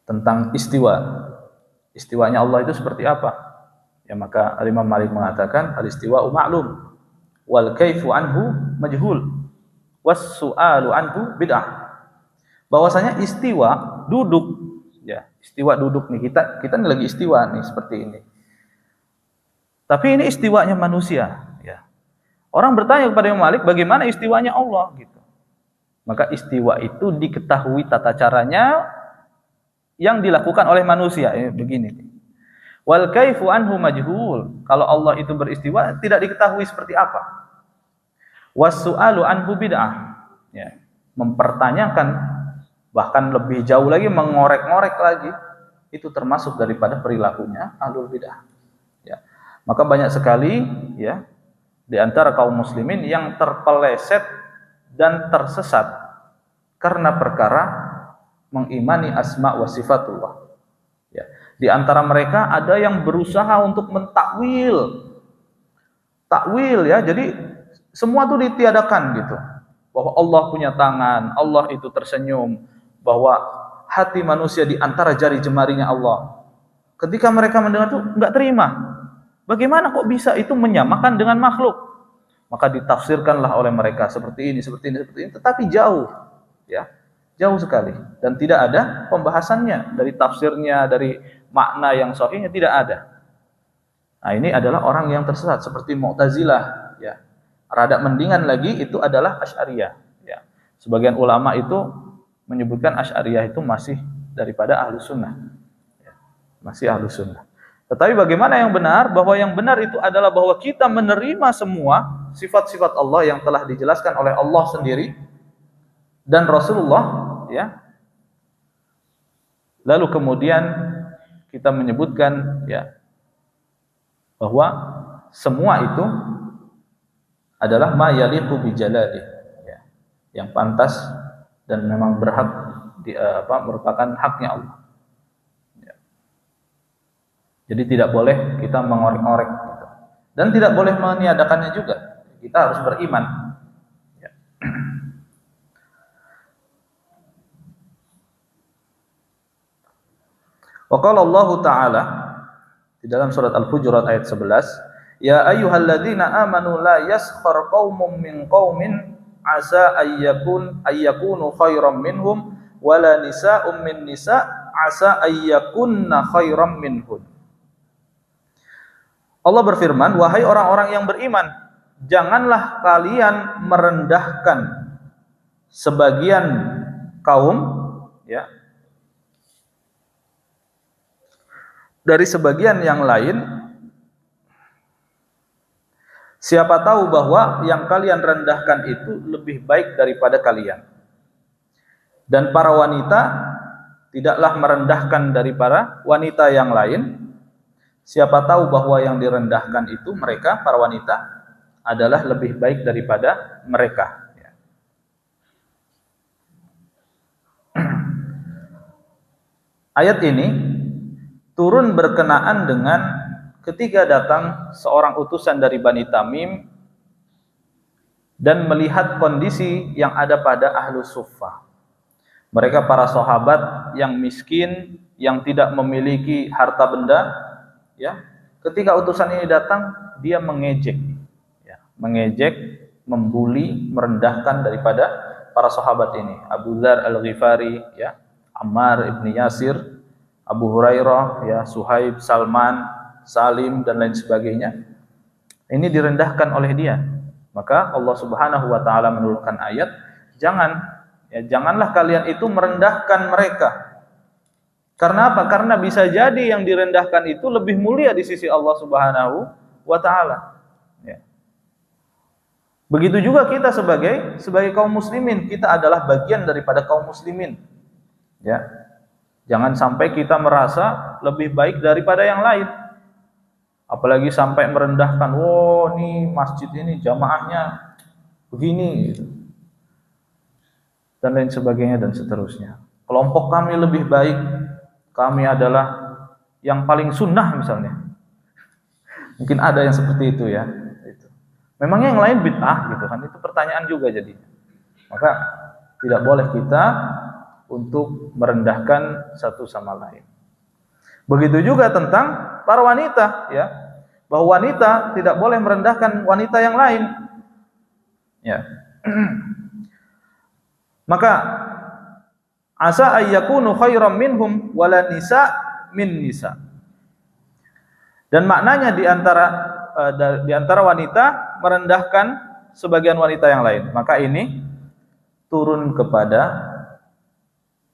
tentang istiwanya Allah itu seperti apa? Ya, maka Imam Malik mengatakan al-istiwa'u ma'lum wal kaifu anhu majhul was su'alu anhu bid'ah. Bahwasanya istiwa duduk, ya, istiwa duduk nih, kita nih lagi istiwa nih seperti ini. Tapi ini istiwanya manusia, ya. Orang bertanya kepada Imam Malik, bagaimana istiwanya Allah gitu. Maka istiwa itu diketahui tata caranya yang dilakukan oleh manusia, begini. Wal kaifu anhu majhul. Kalau Allah itu beristiwa tidak diketahui seperti apa. Was-su'alu anhu bid'ah. Ya, mempertanyakan, bahkan lebih jauh lagi mengorek-ngorek lagi, itu termasuk daripada perilakunya ahlul bid'ah. Ya. Maka banyak sekali, ya, di antara kaum muslimin yang terpeleset dan tersesat karena perkara mengimani asma wa sifatullah. Ya. Di antara mereka ada yang berusaha untuk mentakwil. Takwil, ya, jadi semua itu ditiadakan gitu. Bahwa Allah punya tangan, Allah itu tersenyum, bahwa hati manusia di antara jari jemarinya Allah. Ketika mereka mendengar itu enggak terima. Bagaimana kok bisa itu menyamakan dengan makhluk? Maka ditafsirkanlah oleh mereka seperti ini, tetapi jauh, ya, jauh sekali, dan tidak ada pembahasannya dari tafsirnya, dari makna yang sahihnya tidak ada. Nah, ini adalah orang yang tersesat seperti Mu'tazilah, ya. Rada mendingan lagi itu adalah Asy'ariyah, ya. Sebagian ulama itu menyebutkan Asy'ariyah itu masih daripada Ahlus Sunnah, ya. Masih Ahlus Sunnah. Tetapi bagaimana yang benar? Bahwa yang benar itu adalah bahwa kita menerima semua sifat-sifat Allah yang telah dijelaskan oleh Allah sendiri dan Rasulullah, ya. Lalu kemudian kita menyebutkan, ya, bahwa semua itu adalah ma yaliqu bi jalalihi, ya, yang pantas dan memang berhak merupakan haknya Allah. Jadi tidak boleh kita mengorek-ngorek gitu. Dan tidak boleh meniadakannya juga. Kita harus beriman. Ya. Wa qala Allah Ta'ala di dalam surat Al-Hujurat ayat 11, ya ayyuhalladzina amanu la yaskhar qaumun min qaumin asa ayyakunu khairam minhum wala nisa'um min nisa' asa ayyakunna khairam minhum. Allah berfirman, wahai orang-orang yang beriman, janganlah kalian merendahkan sebagian kaum, ya, dari sebagian yang lain. Siapa tahu bahwa yang kalian rendahkan itu lebih baik daripada kalian. Dan para wanita tidaklah merendahkan dari para wanita yang lain. Siapa tahu bahwa yang direndahkan itu mereka, para wanita, adalah lebih baik daripada mereka. Ayat ini turun berkenaan dengan ketika datang seorang utusan dari Bani Tamim dan melihat kondisi yang ada pada ahlu suffah. Mereka para sahabat yang miskin, yang tidak memiliki harta benda, ya. Ketika utusan ini datang, dia mengejek, ya, mengejek, membuli, merendahkan daripada para sahabat ini. Abu Dzar Al-Ghifari, ya, Ammar ibn Yasir, Abu Hurairah, ya, Suhaib, Salman, Salim dan lain sebagainya. Ini direndahkan oleh dia. Maka Allah Subhanahu wa taala menurunkan ayat, janganlah kalian itu merendahkan mereka. Karena apa? Karena bisa jadi yang direndahkan itu lebih mulia di sisi Allah Subhanahu wa taala. Ya. Begitu juga kita sebagai kaum muslimin, kita adalah bagian daripada kaum muslimin. Ya. Jangan sampai kita merasa lebih baik daripada yang lain. Apalagi sampai merendahkan, nih masjid ini jamaahnya begini, gitu. Dan lain sebagainya dan seterusnya. Kelompok kami lebih baik, kami adalah yang paling sunnah misalnya. Mungkin ada yang seperti itu ya. Memangnya yang lain bid'ah gitu kan? Itu pertanyaan juga jadinya. Maka tidak boleh kita untuk merendahkan satu sama lain. Begitu juga tentang para wanita, ya, bahwa wanita tidak boleh merendahkan wanita yang lain, ya. Maka asa ayyakunu khairam minhum wala nisa min nisa. Dan maknanya di antara wanita merendahkan sebagian wanita yang lain. Maka ini turun kepada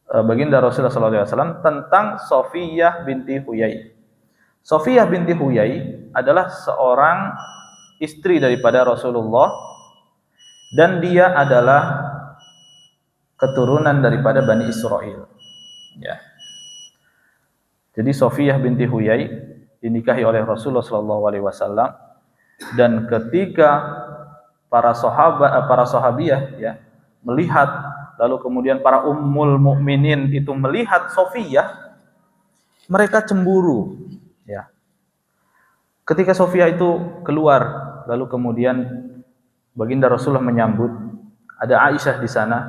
baginda Rasulullah SAW tentang Safiyah binti Huyai. Safiyah binti Huyai adalah seorang istri daripada Rasulullah dan dia adalah keturunan daripada Bani Israel. Ya. Jadi Safiyah binti Huyai dinikahi oleh Rasulullah SAW dan ketika para sahabiyah, ya, melihat, lalu kemudian para ummul mukminin itu melihat Safiyah, mereka cemburu, ya. Ketika Safiyah itu keluar, lalu kemudian baginda Rasulullah menyambut, ada Aisyah di sana,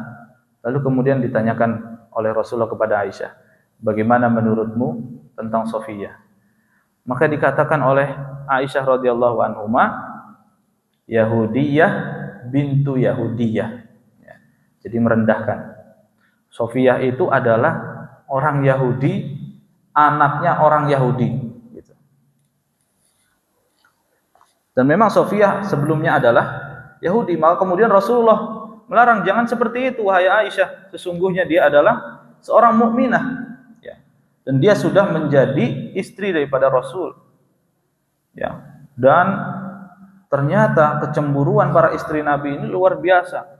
lalu kemudian ditanyakan oleh Rasulullah kepada Aisyah, bagaimana menurutmu tentang Safiyah? Maka dikatakan oleh Aisyah radhiyallahu anhuma, Yahudiyah bintu Yahudiyah. Jadi merendahkan. Safiyah itu adalah orang Yahudi, anaknya orang Yahudi. Gitu. Dan memang Safiyah sebelumnya adalah Yahudi. Maka kemudian Rasulullah melarang, jangan seperti itu wahai Aisyah. Sesungguhnya dia adalah seorang mukminah. Ya. Dan dia sudah menjadi istri daripada Rasul. Ya. Dan ternyata kecemburuan para istri Nabi ini luar biasa.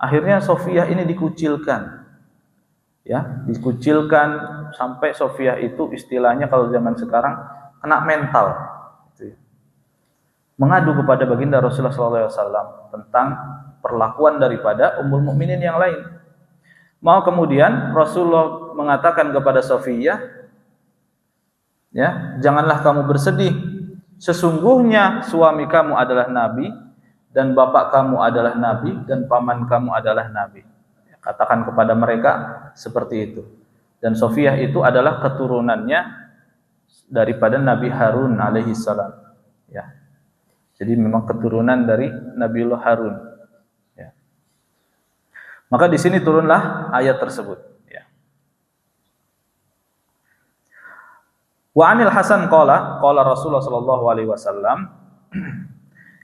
Akhirnya Safiyah ini dikucilkan, ya, dikucilkan sampai Safiyah itu istilahnya kalau zaman sekarang kena mental, gitu ya. Mengadu kepada baginda Rasulullah SAW tentang perlakuan daripada ummul mukminin yang lain. Mau kemudian Rasulullah mengatakan kepada Safiyah, ya, janganlah kamu bersedih. Sesungguhnya suami kamu adalah Nabi, dan bapak kamu adalah Nabi, dan paman kamu adalah Nabi. Katakan kepada mereka seperti itu. Dan Safiyah itu adalah keturunannya daripada Nabi Harun alaihi salam. Ya. Jadi memang keturunan dari Nabiullah Harun. Ya. Maka di sini turunlah ayat tersebut. Ya. Wa anil Hasan qala Rasulullah sallallahu alaihi wasallam,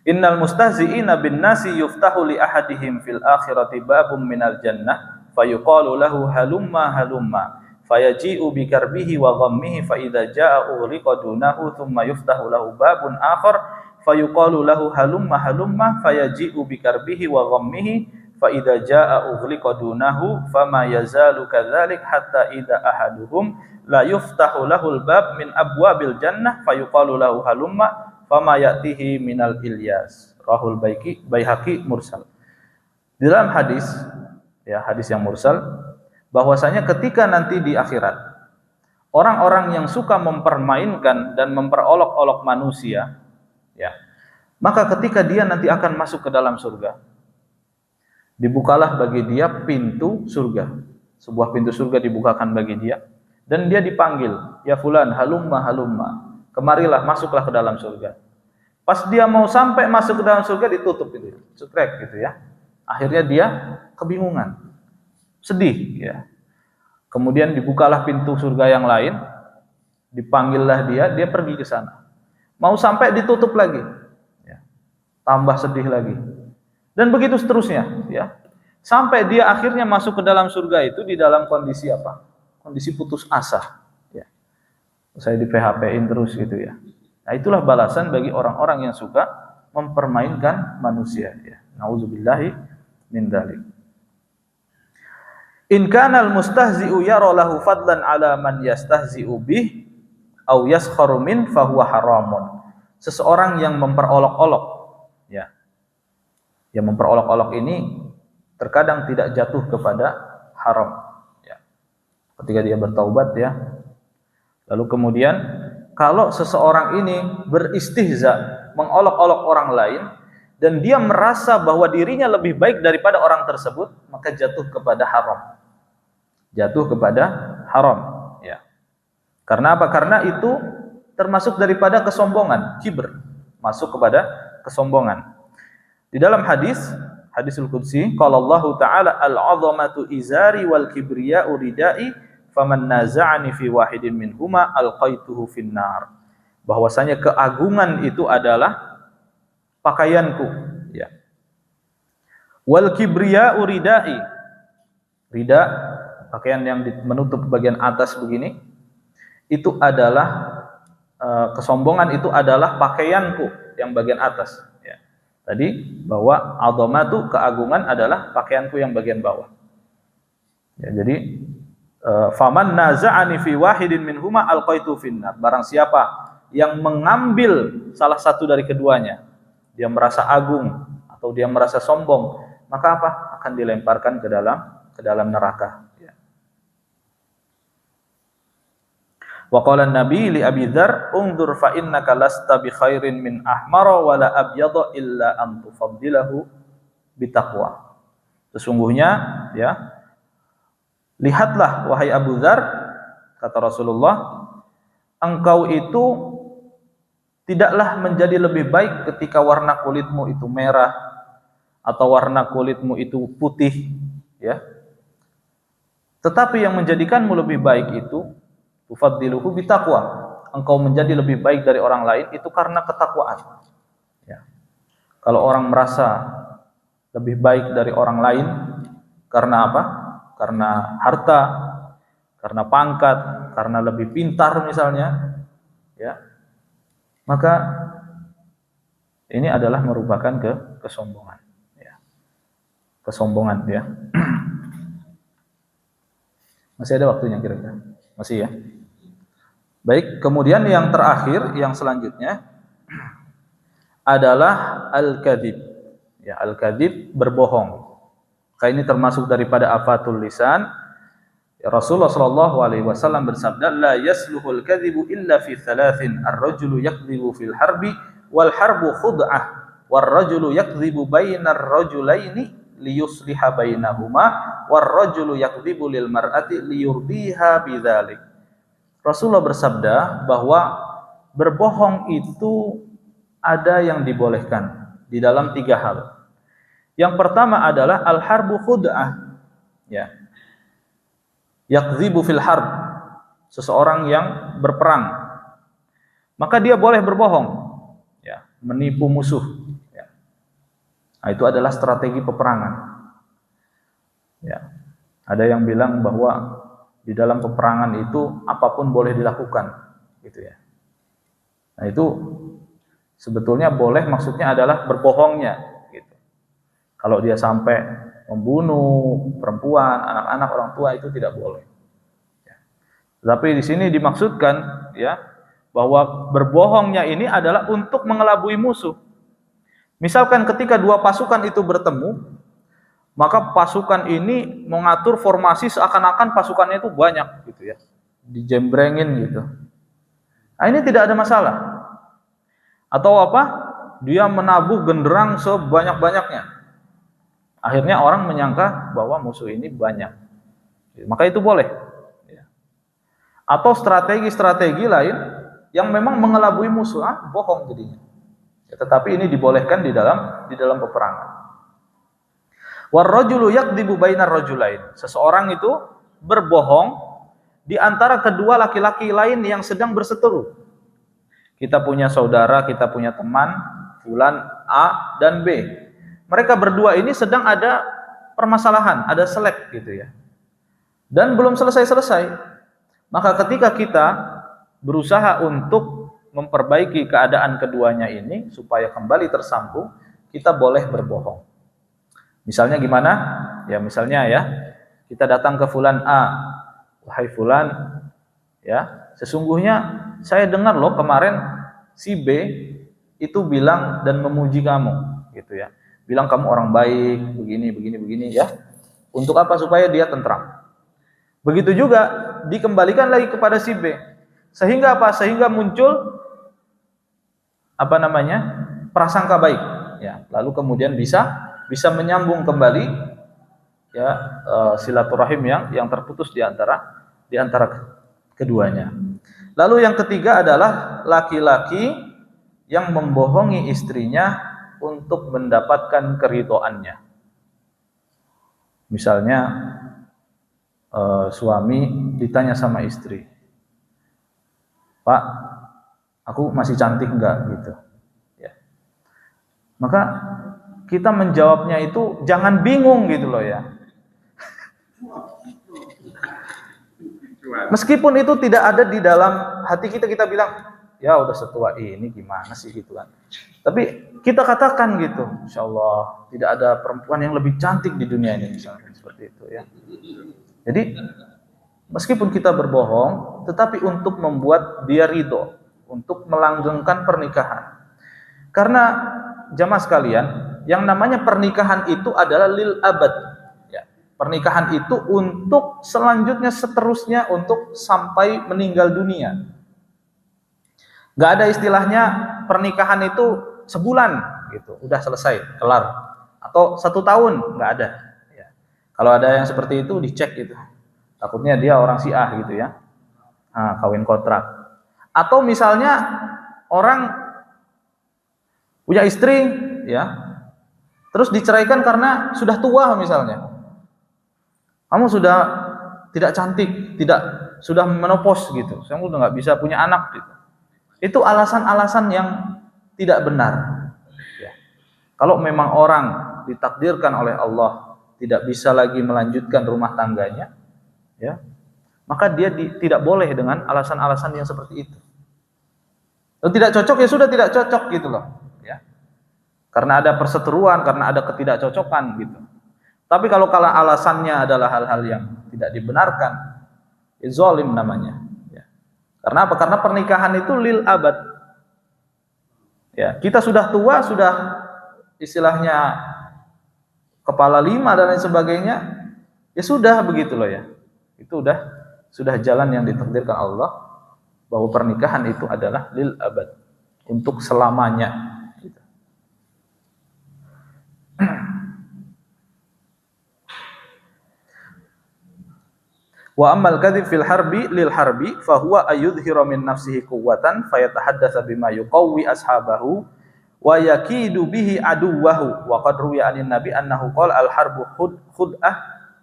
innal mustahzi'ina bin nasi yuftahu li ahadihim fil akhirati babum minal jannah fayuqalu lahu halumma fayaji'u bi karbihi wa ghammihi fa idza jaa'a ughliqa dunahu thumma yuftahu lahu babun akhar fayuqalu lahu halumma fayaji'u bi karbihi wa ghammihi fa idza jaa'a ughliqa dunahu fama yazalu kadzalik hatta idza ahaduhum la yuftahu lahul bab min abwabil jannah fayuqalu lahu halumma fama ya'tihi minal Ilyas. Rahul Baihaqi mursal. Di dalam hadis, ya, hadis yang mursal, bahwasanya ketika nanti di akhirat orang-orang yang suka mempermainkan dan memperolok-olok manusia, ya, maka ketika dia nanti akan masuk ke dalam surga, dibukalah bagi dia pintu surga. Sebuah pintu surga dibukakan bagi dia, dan dia dipanggil, ya fulan, halumma halumma, kemarilah, masuklah ke dalam surga. Pas dia mau sampai masuk ke dalam surga, ditutup itu, cekrek gitu ya. Akhirnya dia kebingungan, sedih ya. Kemudian dibukalah pintu surga yang lain, dipanggillah dia pergi ke sana. Mau sampai ditutup lagi, ya. Tambah sedih lagi. Dan begitu seterusnya, ya. Sampai dia akhirnya masuk ke dalam surga itu di dalam kondisi apa? Kondisi putus asa, ya. Saya di PHP-in terus gitu ya. Nah, itulah balasan bagi orang-orang yang suka mempermainkan manusia, ya. Nauzubillahi min dzalik. In kana al-mustahzi'u yara lahu fadlan 'ala man yastahzi'u bih aw yaskharu min fa huwa haramun. Seseorang yang memperolok-olok, ya. Yang memperolok-olok ini terkadang tidak jatuh kepada haram, ya. Ketika dia bertaubat, ya. Lalu kemudian kalau seseorang ini beristihza, mengolok-olok orang lain, dan dia merasa bahwa dirinya lebih baik daripada orang tersebut, maka jatuh kepada haram. Jatuh kepada haram, ya. Karena apa? Karena itu termasuk daripada kesombongan, kibr, masuk kepada kesombongan. Di dalam hadisul qudsi, qala Allah Ta'ala, al-'azamatu izari wal kibriya'u ridai, faman naza'ani fi wahidin minhuma alqaituhu finnar. Bahwasanya keagungan itu adalah pakaianku, ya. Wal kibriya'u ridai, rida, pakaian yang menutup bagian atas begini, itu adalah kesombongan, itu adalah pakaianku yang bagian atas, ya. Tadi bahwa azamatu, keagungan, adalah pakaianku yang bagian bawah, ya. Jadi faman naza'ani fi wahidin minhuma alqaitu finnar. Barang siapa yang mengambil salah satu dari keduanya, dia merasa agung atau dia merasa sombong, maka apa? Akan dilemparkan ke dalam neraka, ya. Wa qala an-nabi li Abi Dzar, "Unzur fa innaka lasta bi khairin min ahmara wa la abyadha illa an tufaddilahu bitaqwa." Sesungguhnya, ya, lihatlah wahai Abu Dzar, kata Rasulullah, engkau itu tidaklah menjadi lebih baik ketika warna kulitmu itu merah atau warna kulitmu itu putih, ya. Tetapi yang menjadikanmu lebih baik itu tufaddiluhu bitaqwa, engkau menjadi lebih baik dari orang lain itu karena ketakwaan, ya. Kalau orang merasa lebih baik dari orang lain karena apa? Karena harta, karena pangkat, karena lebih pintar misalnya, ya, maka ini adalah merupakan kesombongan, ya. Kesombongan, ya. Masih ada waktunya kira-kira? Masih, ya. Baik, kemudian yang terakhir, yang selanjutnya adalah al-kadzib. Ya, al-kadzib, berbohong. Maka ini termasuk daripada afatul lisan. Ya, Rasulullah SAW bersabda, la yasluhul kadzibu illa fi thalathin, ar-rajulu yakdzibu fil harbi wal harbu khud'ah, war rajulu yakdzibu bainar rajulaini liyusliha bainahuma, war rajulu yakdzibu lil mar'ati liyurdiha bidzalik. Rasulullah bersabda bahwa berbohong itu ada yang dibolehkan di dalam 3 hal. Yang pertama adalah al-harbu khud'ah, ya. Yakdzibu fil harb, seseorang yang berperang, maka dia boleh berbohong, ya, menipu musuh, ya. Nah, itu adalah strategi peperangan, ya. Ada yang bilang bahwa di dalam peperangan itu apapun boleh dilakukan, gitu ya. Nah, itu sebetulnya boleh, maksudnya adalah berbohongnya, gitu. Kalau dia sampai membunuh perempuan, anak-anak, orang tua, itu tidak boleh. Ya. Tapi di sini dimaksudkan, ya, bahwa berbohongnya ini adalah untuk mengelabui musuh. Misalkan ketika 2 pasukan itu bertemu, maka pasukan ini mengatur formasi seakan-akan pasukannya itu banyak, gitu ya. dijembrengin gitu. Nah, ini tidak ada masalah. Atau apa? Dia menabuh genderang sebanyak-banyaknya. Akhirnya orang menyangka bahwa musuh ini banyak. Maka itu boleh. Atau strategi-strategi lain yang memang mengelabui musuh, bohong jadinya. Tetapi ini dibolehkan di dalam peperangan. Warrajulu yakdzibu bainar rajulain. Seseorang itu berbohong di antara kedua laki-laki lain yang sedang berseteru. Kita punya saudara, kita punya teman, fulan A dan B. Mereka berdua ini sedang ada permasalahan, ada selek gitu ya. Dan belum selesai-selesai. Maka ketika kita berusaha untuk memperbaiki keadaan keduanya ini supaya kembali tersambung, kita boleh berbohong. Misalnya gimana? Ya misalnya ya, kita datang ke fulan A. Wahai fulan, ya, sesungguhnya saya dengar loh kemarin si B itu bilang dan memuji kamu, gitu ya. Bilang kamu orang baik, begini ya. Untuk apa? Supaya dia tentram. Begitu juga dikembalikan lagi kepada si B. Sehingga apa? Sehingga muncul prasangka baik, ya. Lalu kemudian bisa menyambung kembali ya silaturahim yang terputus di antara keduanya. Lalu yang ketiga adalah laki-laki yang membohongi istrinya untuk mendapatkan keridhoannya. Misalnya suami ditanya sama istri, Pak, aku masih cantik enggak gitu ya. Maka kita menjawabnya itu jangan bingung gitu loh ya. Meskipun itu tidak ada di dalam hati kita, kita bilang ya udah setua ini gimana sih gitu kan. Tapi kita katakan gitu, insya Allah tidak ada perempuan yang lebih cantik di dunia ini, misalnya seperti itu ya. Jadi meskipun kita berbohong, tetapi untuk membuat dia ridho, untuk melanggengkan pernikahan. Karena jamaah sekalian, yang namanya pernikahan itu adalah lil abad. Ya, pernikahan itu untuk selanjutnya, seterusnya, untuk sampai meninggal dunia. Gak ada istilahnya pernikahan itu sebulan gitu, udah selesai, kelar. Atau 1 tahun, gak ada. Kalau ada yang seperti itu dicek gitu. Takutnya dia orang Syiah gitu ya. Nah, kawin kontrak. Atau misalnya orang punya istri ya. Terus diceraikan karena sudah tua misalnya. Kamu sudah tidak cantik, sudah menopause gitu. Kamu udah nggak bisa punya anak gitu. Itu alasan-alasan yang tidak benar. Ya. Kalau memang orang ditakdirkan oleh Allah tidak bisa lagi melanjutkan rumah tangganya, ya, maka dia tidak boleh dengan alasan-alasan yang seperti itu. Kalau tidak cocok ya sudah tidak cocok gitu loh, ya. Karena ada perseteruan, karena ada ketidakcocokan gitu. Tapi kalau alasannya adalah hal-hal yang tidak dibenarkan, ya zalim namanya. Ya. Karena apa? Karena pernikahan itu lil abad. Ya, kita sudah tua, sudah istilahnya kepala 5 dan lain sebagainya, ya sudah begitu loh ya. Itu sudah jalan yang ditakdirkan Allah, bahwa pernikahan itu adalah lil abad, untuk selamanya. Gitu. Wa ammal kadzib fil harbi lil harbi fa huwa ayudhira min nafsihi quwwatan fayatahaddatsa bima yuqawwi ashabahu wa yakidu bihi aduwahu wa qad ruwiya anin nabi annahu qala al harbu khud'ah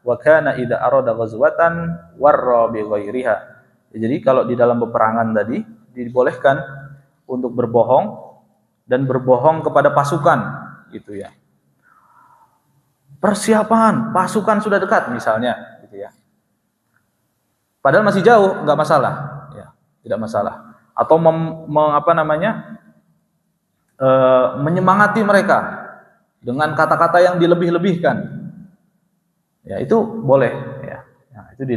wa kana idza arada ghazwatan warra bi ghairiha. Jadi kalau di dalam peperangan tadi dibolehkan untuk berbohong dan berbohong kepada pasukan gitu ya. Persiapan pasukan sudah dekat misalnya gitu ya. Padahal masih jauh, enggak masalah ya, tidak masalah. Atau menyemangati mereka dengan kata-kata yang dilebih-lebihkan, ya itu boleh ya. Nah, itu di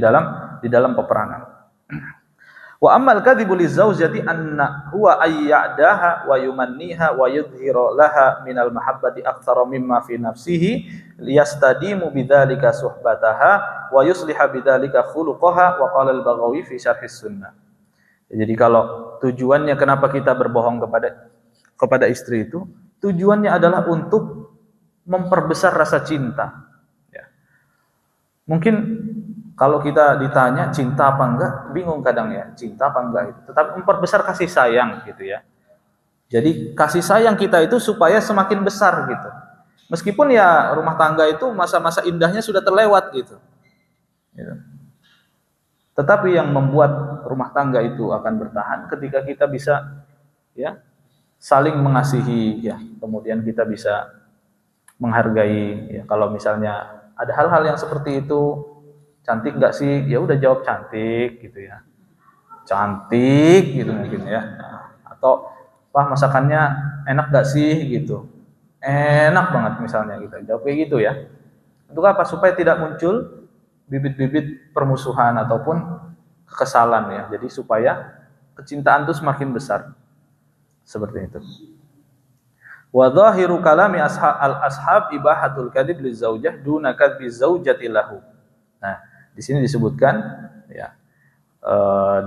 dalam peperangan. Wa ammal kadhibu lizaujati anna huwa ayyadaha wa yumanniha wa yudhiru laha minal mahabbati aktsara mimma fi nafsihi liyastadimu bidzalika suhbataha wa yusliha bidzalika khuluqaha wa qala al-Baghawi fi syarh sunnah. Jadi kalau tujuannya kenapa kita berbohong kepada istri itu, tujuannya adalah untuk memperbesar rasa cinta. Ya. Mungkin kalau kita ditanya cinta apa enggak, bingung kadang ya, cinta apa enggak itu. Tetapi memperbesar kasih sayang gitu ya. Jadi kasih sayang kita itu supaya semakin besar gitu. Meskipun ya rumah tangga itu masa-masa indahnya sudah terlewat gitu. Tetapi yang membuat rumah tangga itu akan bertahan ketika kita bisa ya saling mengasihi ya, kemudian kita bisa menghargai ya. Kalau misalnya ada hal-hal yang seperti itu, cantik nggak sih? Ya udah jawab cantik gitu ya. Cantik gitu mungkin ya. Atau wah masakannya enak nggak sih gitu. Enak banget misalnya gitu. Jawab kayak gitu ya. Untuk apa? Supaya tidak muncul bibit-bibit permusuhan ataupun kekesalan ya. Jadi supaya kecintaan itu semakin besar. Seperti itu. Wa dhahiru kalami al-ashab ibahatul kadhib lizaujah duna kadhbi zaujati lahu. Nah, di sini disebutkan ya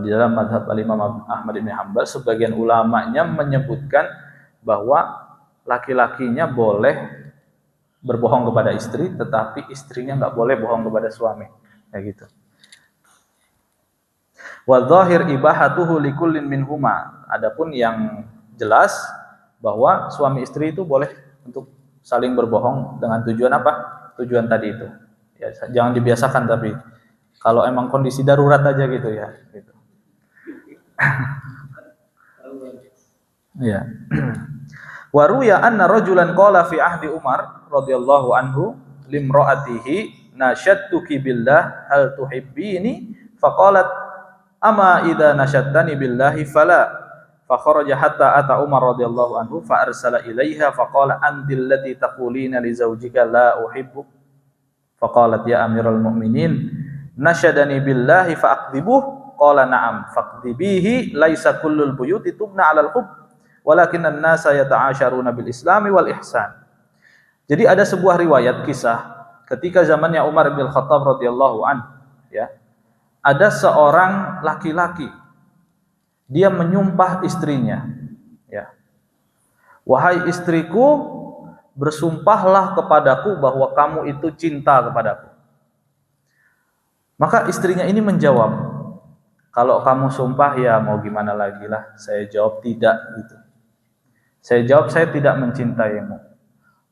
di dalam mazhab Imam Ahmad bin Hanbal sebagian ulamanya menyebutkan bahwa laki-lakinya boleh berbohong kepada istri, tetapi istrinya nggak boleh bohong kepada suami, kayak gitu. Wa dhahir ibahatuhu likullin minhuma. Adapun yang jelas bahwa suami istri itu boleh untuk saling berbohong dengan tujuan apa? Tujuan tadi itu. Ya, jangan dibiasakan tapi kalau emang kondisi darurat aja gitu ya, gitu. Ya. Wa ruya anna rajulan qala fi ahdi Umar radhiyallahu anhu limra'atihi nasyattuki billah hal tuhibbini faqalat ama idza nasyattani billahi fala fa kharaja hatta ata Umar radhiyallahu anhu fa arsala ilaiha faqala antil lati taqulina li zawjika la uhibbuk faqalat ya amiral mu'minin nasyadani billahi fa aqdibuh qala na'am faqdibihi laisa kullul buyuti tubna 'alal hubb walakinnan nasa yata'asyaruna bil islami wal ihsan. Jadi ada sebuah riwayat kisah ketika zamannya Umar bin Khattab radhiyallahu an, ya. Ada seorang laki-laki dia menyumpah istrinya, ya. Wahai istriku, bersumpahlah kepadaku bahwa kamu itu cinta kepadaku. Maka istrinya ini menjawab, kalau kamu sumpah ya mau gimana lagi lah. Saya jawab tidak gitu. Saya jawab saya tidak mencintaimu.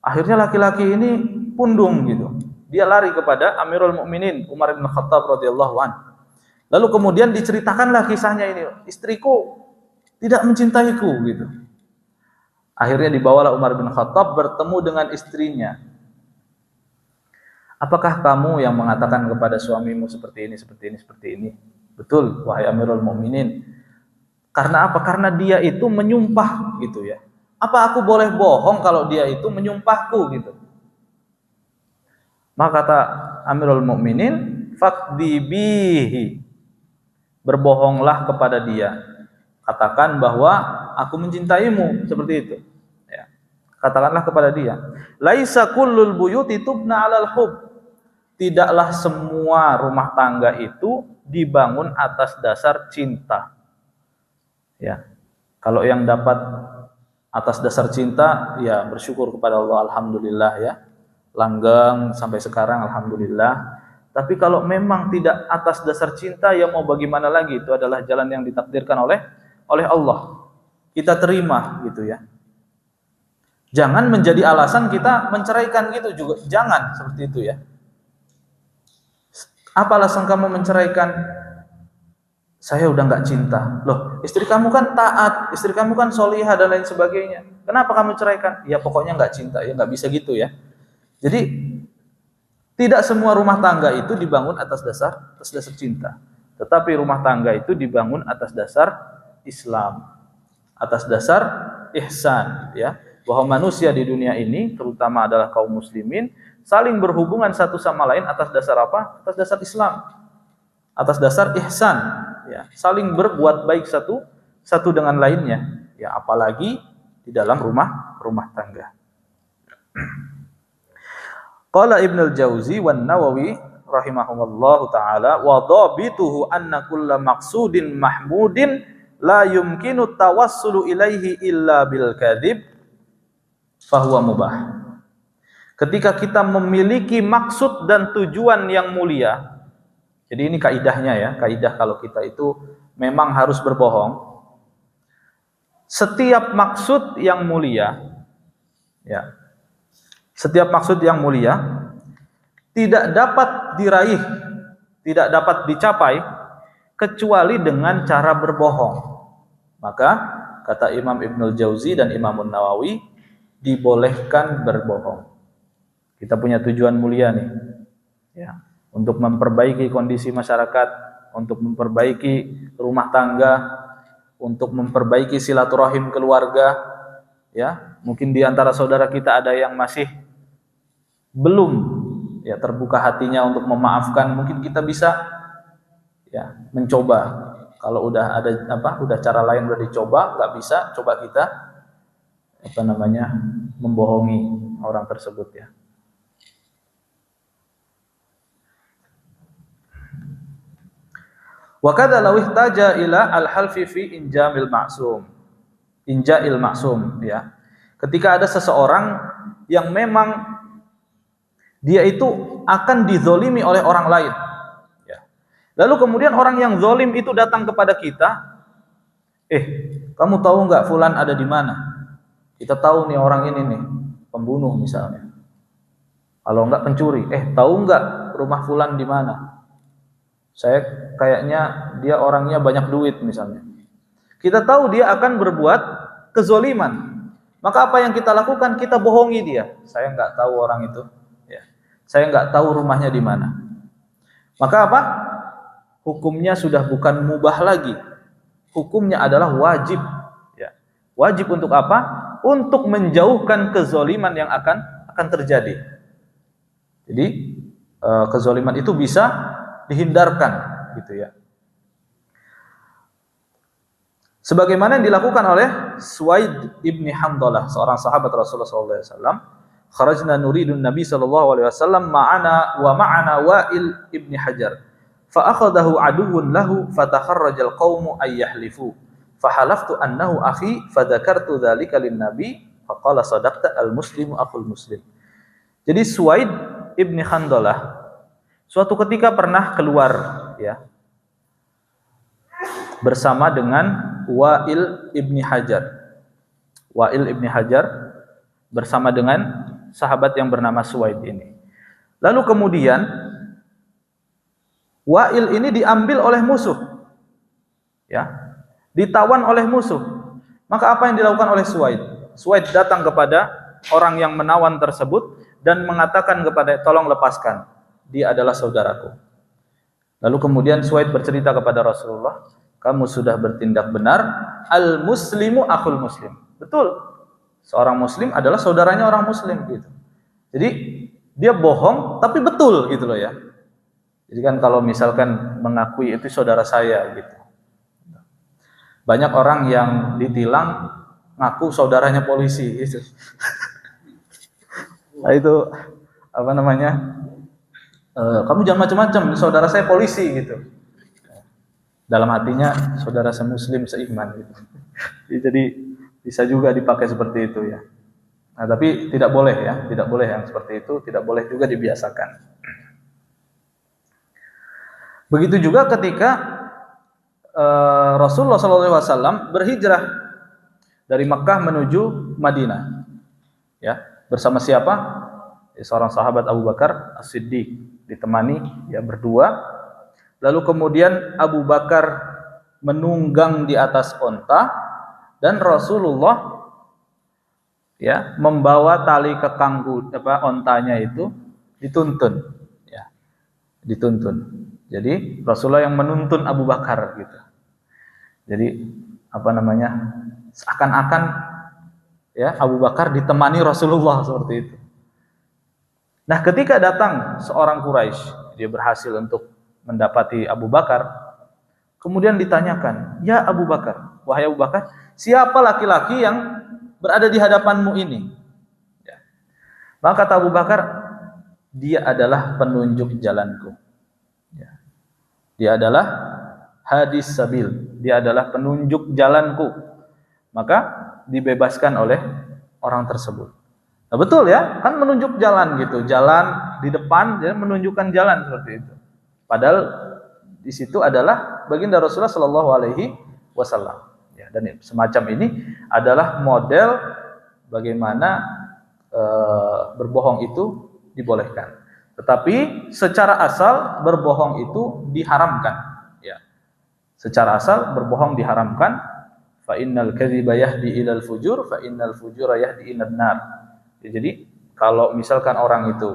Akhirnya laki-laki ini pundung gitu. Dia lari kepada Amirul Mukminin Umar bin Khattab radhiyallahu an. Lalu kemudian diceritakanlah kisahnya ini. Istriku tidak mencintaiku gitu. Akhirnya dibawalah Umar bin Khattab bertemu dengan istrinya. Apakah kamu yang mengatakan kepada suamimu seperti ini, seperti ini, seperti ini? Betul, wahai Amirul Mukminin. Karena apa? Karena dia itu menyumpah gitu ya. Apa aku boleh bohong kalau dia itu menyumpahku gitu? Maka kata Amirul Mukminin, faqdibihi. Berbohonglah kepada dia. Katakan bahwa aku mencintaimu, seperti itu. Ya. Katakanlah kepada dia. Laisa kullul buyuti tubna 'alal hubb. Tidaklah semua rumah tangga itu dibangun atas dasar cinta. Ya. Kalau yang dapat atas dasar cinta, ya bersyukur kepada Allah, alhamdulillah ya. Langgeng sampai sekarang alhamdulillah. Tapi kalau memang tidak atas dasar cinta, ya mau bagaimana lagi, itu adalah jalan yang ditakdirkan oleh Allah. Kita terima gitu ya. Jangan menjadi alasan kita menceraikan gitu juga. Jangan seperti itu ya. Apa alasan kamu menceraikan? Saya udah nggak cinta. Loh, istri kamu kan taat, istri kamu kan solihah dan lain sebagainya. Kenapa kamu ceraikan? Ya pokoknya nggak cinta, ya nggak bisa gitu ya. Jadi tidak semua rumah tangga itu dibangun atas dasar cinta. Tetapi rumah tangga itu dibangun atas dasar Islam, atas dasar ihsan, ya. Bahwa manusia di dunia ini, terutama adalah kaum muslimin, saling berhubungan satu sama lain atas dasar apa? Atas dasar Islam, atas dasar ihsan, ya, saling berbuat baik satu dengan lainnya, ya, apalagi di dalam rumah tangga. Qala Ibnu al-Jauzi wan Nawawi rahimahumullahu taala wa dhabituhu anna kulla maqsudin mahmudin la yumkinu tawassulu ilaihi illa bil kadzib fahuwa mubah. Ketika kita memiliki maksud dan tujuan yang mulia, jadi ini kaidahnya ya, kaidah kalau kita itu memang harus berbohong. Setiap maksud yang mulia, ya, setiap maksud yang mulia tidak dapat diraih, tidak dapat dicapai kecuali dengan cara berbohong. Maka kata Imam Ibnul Jauzi dan Imam Nawawi, dibolehkan berbohong. Kita punya tujuan mulia nih, ya, untuk memperbaiki kondisi masyarakat, untuk memperbaiki rumah tangga, untuk memperbaiki silaturahim keluarga, ya. Mungkin di antara saudara kita ada yang masih belum, ya, terbuka hatinya untuk memaafkan. Mungkin kita bisa, ya, mencoba. Kalau udah ada udah cara lain udah dicoba, nggak bisa, coba kita membohongi orang tersebut, ya. Wa kadza law ihtaja ila al-halfi fi inja'il ma'sum, ya. Ketika ada seseorang yang memang dia itu akan dizolimi oleh orang lain, ya. Lalu kemudian orang yang zolim itu datang kepada kita, kamu tahu nggak fulan ada di mana? Kita tahu nih orang ini nih pembunuh misalnya. Kalau nggak pencuri, tahu nggak rumah fulan di mana? Saya kayaknya dia orangnya banyak duit misalnya. Kita tahu dia akan berbuat kezoliman. Maka apa yang kita lakukan? Kita bohongi dia. Saya nggak tahu orang itu. Ya. Saya nggak tahu rumahnya di mana. Maka apa? Hukumnya sudah bukan mubah lagi. Hukumnya adalah wajib. Ya. Wajib untuk apa? Untuk menjauhkan kezoliman yang akan terjadi. Jadi kezoliman itu bisa dihindarkan, gitu ya. Sebagaimana yang dilakukan oleh Suwaid ibni Hamdalah, seorang sahabat Rasulullah SAW. Kharajna nuridun Nabi SAW ma'ana Wa'il ibni Hajar. Fa'akhadahu aduwwun lahu fatakharrajal qawmu ayyahlifu. Fahalaftu annahu akhi fadzakartu dzalika lin Nabi faqala sadaqta al-muslimu akhul muslim. Jadi Suwaid ibni Hamdalah suatu ketika pernah keluar, ya, bersama dengan Wa'il ibni Hajar. Wa'il ibni Hajar bersama dengan sahabat yang bernama Suwaid ini. Lalu kemudian Wa'il ini diambil oleh musuh, ya, ditawan oleh musuh. Maka apa yang dilakukan oleh Suwaid? Suwaid datang kepada orang yang menawan tersebut dan mengatakan kepada, tolong lepaskan, dia adalah saudaraku. Lalu kemudian Suwaid bercerita kepada Rasulullah, kamu sudah bertindak benar, al-muslimu akhul muslim. Betul, seorang muslim adalah saudaranya orang muslim, gitu. Jadi dia bohong tapi betul, gitu loh, ya. Jadi kan kalau misalkan mengakui itu saudara saya, gitu. Banyak orang yang ditilang ngaku saudaranya polisi, gitu. Nah, itu kamu jangan macam-macam, saudara saya polisi, gitu. Dalam hatinya saudara saya muslim seiman, gitu. Jadi bisa juga dipakai seperti itu, ya. Nah, tapi tidak boleh, ya, tidak boleh yang seperti itu, tidak boleh juga dibiasakan. Begitu juga ketika Rasulullah SAW berhijrah dari Makkah menuju Madinah, ya, bersama siapa? Seorang sahabat Abu Bakar As-Siddiq, ditemani, ya, berdua. Lalu kemudian Abu Bakar menunggang di atas onta dan Rasulullah, ya, membawa tali kekang ontanya itu dituntun, ya, dituntun. Jadi Rasulullah yang menuntun Abu Bakar, gitu. Jadi seakan-akan, ya, Abu Bakar ditemani Rasulullah seperti itu. Nah, ketika datang seorang Quraisy, dia berhasil untuk mendapati Abu Bakar, Kemudian ditanyakan, "Ya Abu Bakar, wahai Abu Bakar, siapa laki-laki yang berada di hadapanmu ini?" Ya. Maka kata Abu Bakar, "Dia adalah penunjuk jalanku." Ya. Dia adalah hadis sabil, dia adalah penunjuk jalanku. Maka dibebaskan oleh orang tersebut. Nah, betul ya, kan menunjuk jalan gitu, jalan di depan, dia menunjukkan jalan seperti itu. Padahal di situ adalah baginda Rasulullah Shallallahu Alaihi Wasallam. Ya, dan semacam ini adalah model bagaimana berbohong itu dibolehkan. Tetapi secara asal berbohong itu diharamkan. Ya, secara asal berbohong diharamkan. Fa innal kadhiba yahdi ilal fujur, fa innal fujura yahdi ilan nar. Ya, jadi kalau misalkan orang itu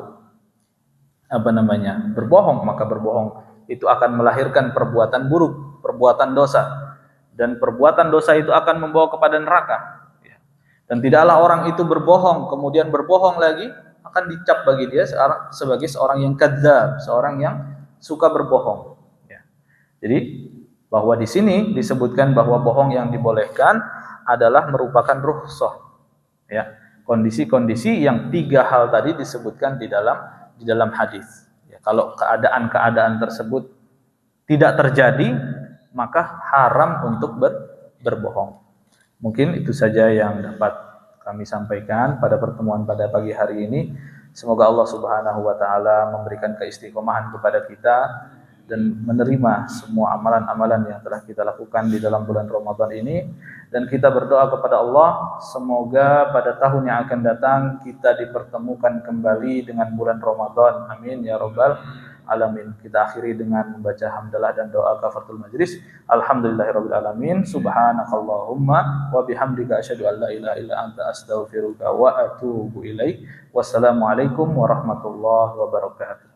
berbohong, maka berbohong itu akan melahirkan perbuatan buruk, perbuatan dosa, dan perbuatan dosa itu akan membawa kepada neraka. Dan tidaklah orang itu berbohong kemudian berbohong lagi, akan dicap bagi dia sebagai seorang yang kadzdzab, seorang yang suka berbohong. Jadi bahwa di sini disebutkan bahwa bohong yang dibolehkan adalah merupakan rukhsah. Ya, kondisi-kondisi yang 3 hal tadi disebutkan di dalam hadis. Ya, kalau keadaan-keadaan tersebut tidak terjadi, maka haram untuk berbohong. Mungkin itu saja yang dapat kami sampaikan pada pertemuan pada pagi hari ini. Semoga Allah Subhanahu wa taala memberikan keistiqomahan kepada kita dan menerima semua amalan-amalan yang telah kita lakukan di dalam bulan Ramadan ini. Dan kita berdoa kepada Allah, semoga pada tahun yang akan datang kita dipertemukan kembali dengan bulan Ramadan. Amin ya rabbal alamin. Kita akhiri dengan membaca hamdalah dan doa kafaratul majlis. Alhamdulillahirabbil alamin. Subhanakallahumma wa bihamdika asyhadu an la ilaha illa anta astaghfiruka wa atubu ilaik. Wassalamualaikum warahmatullahi wabarakatuh.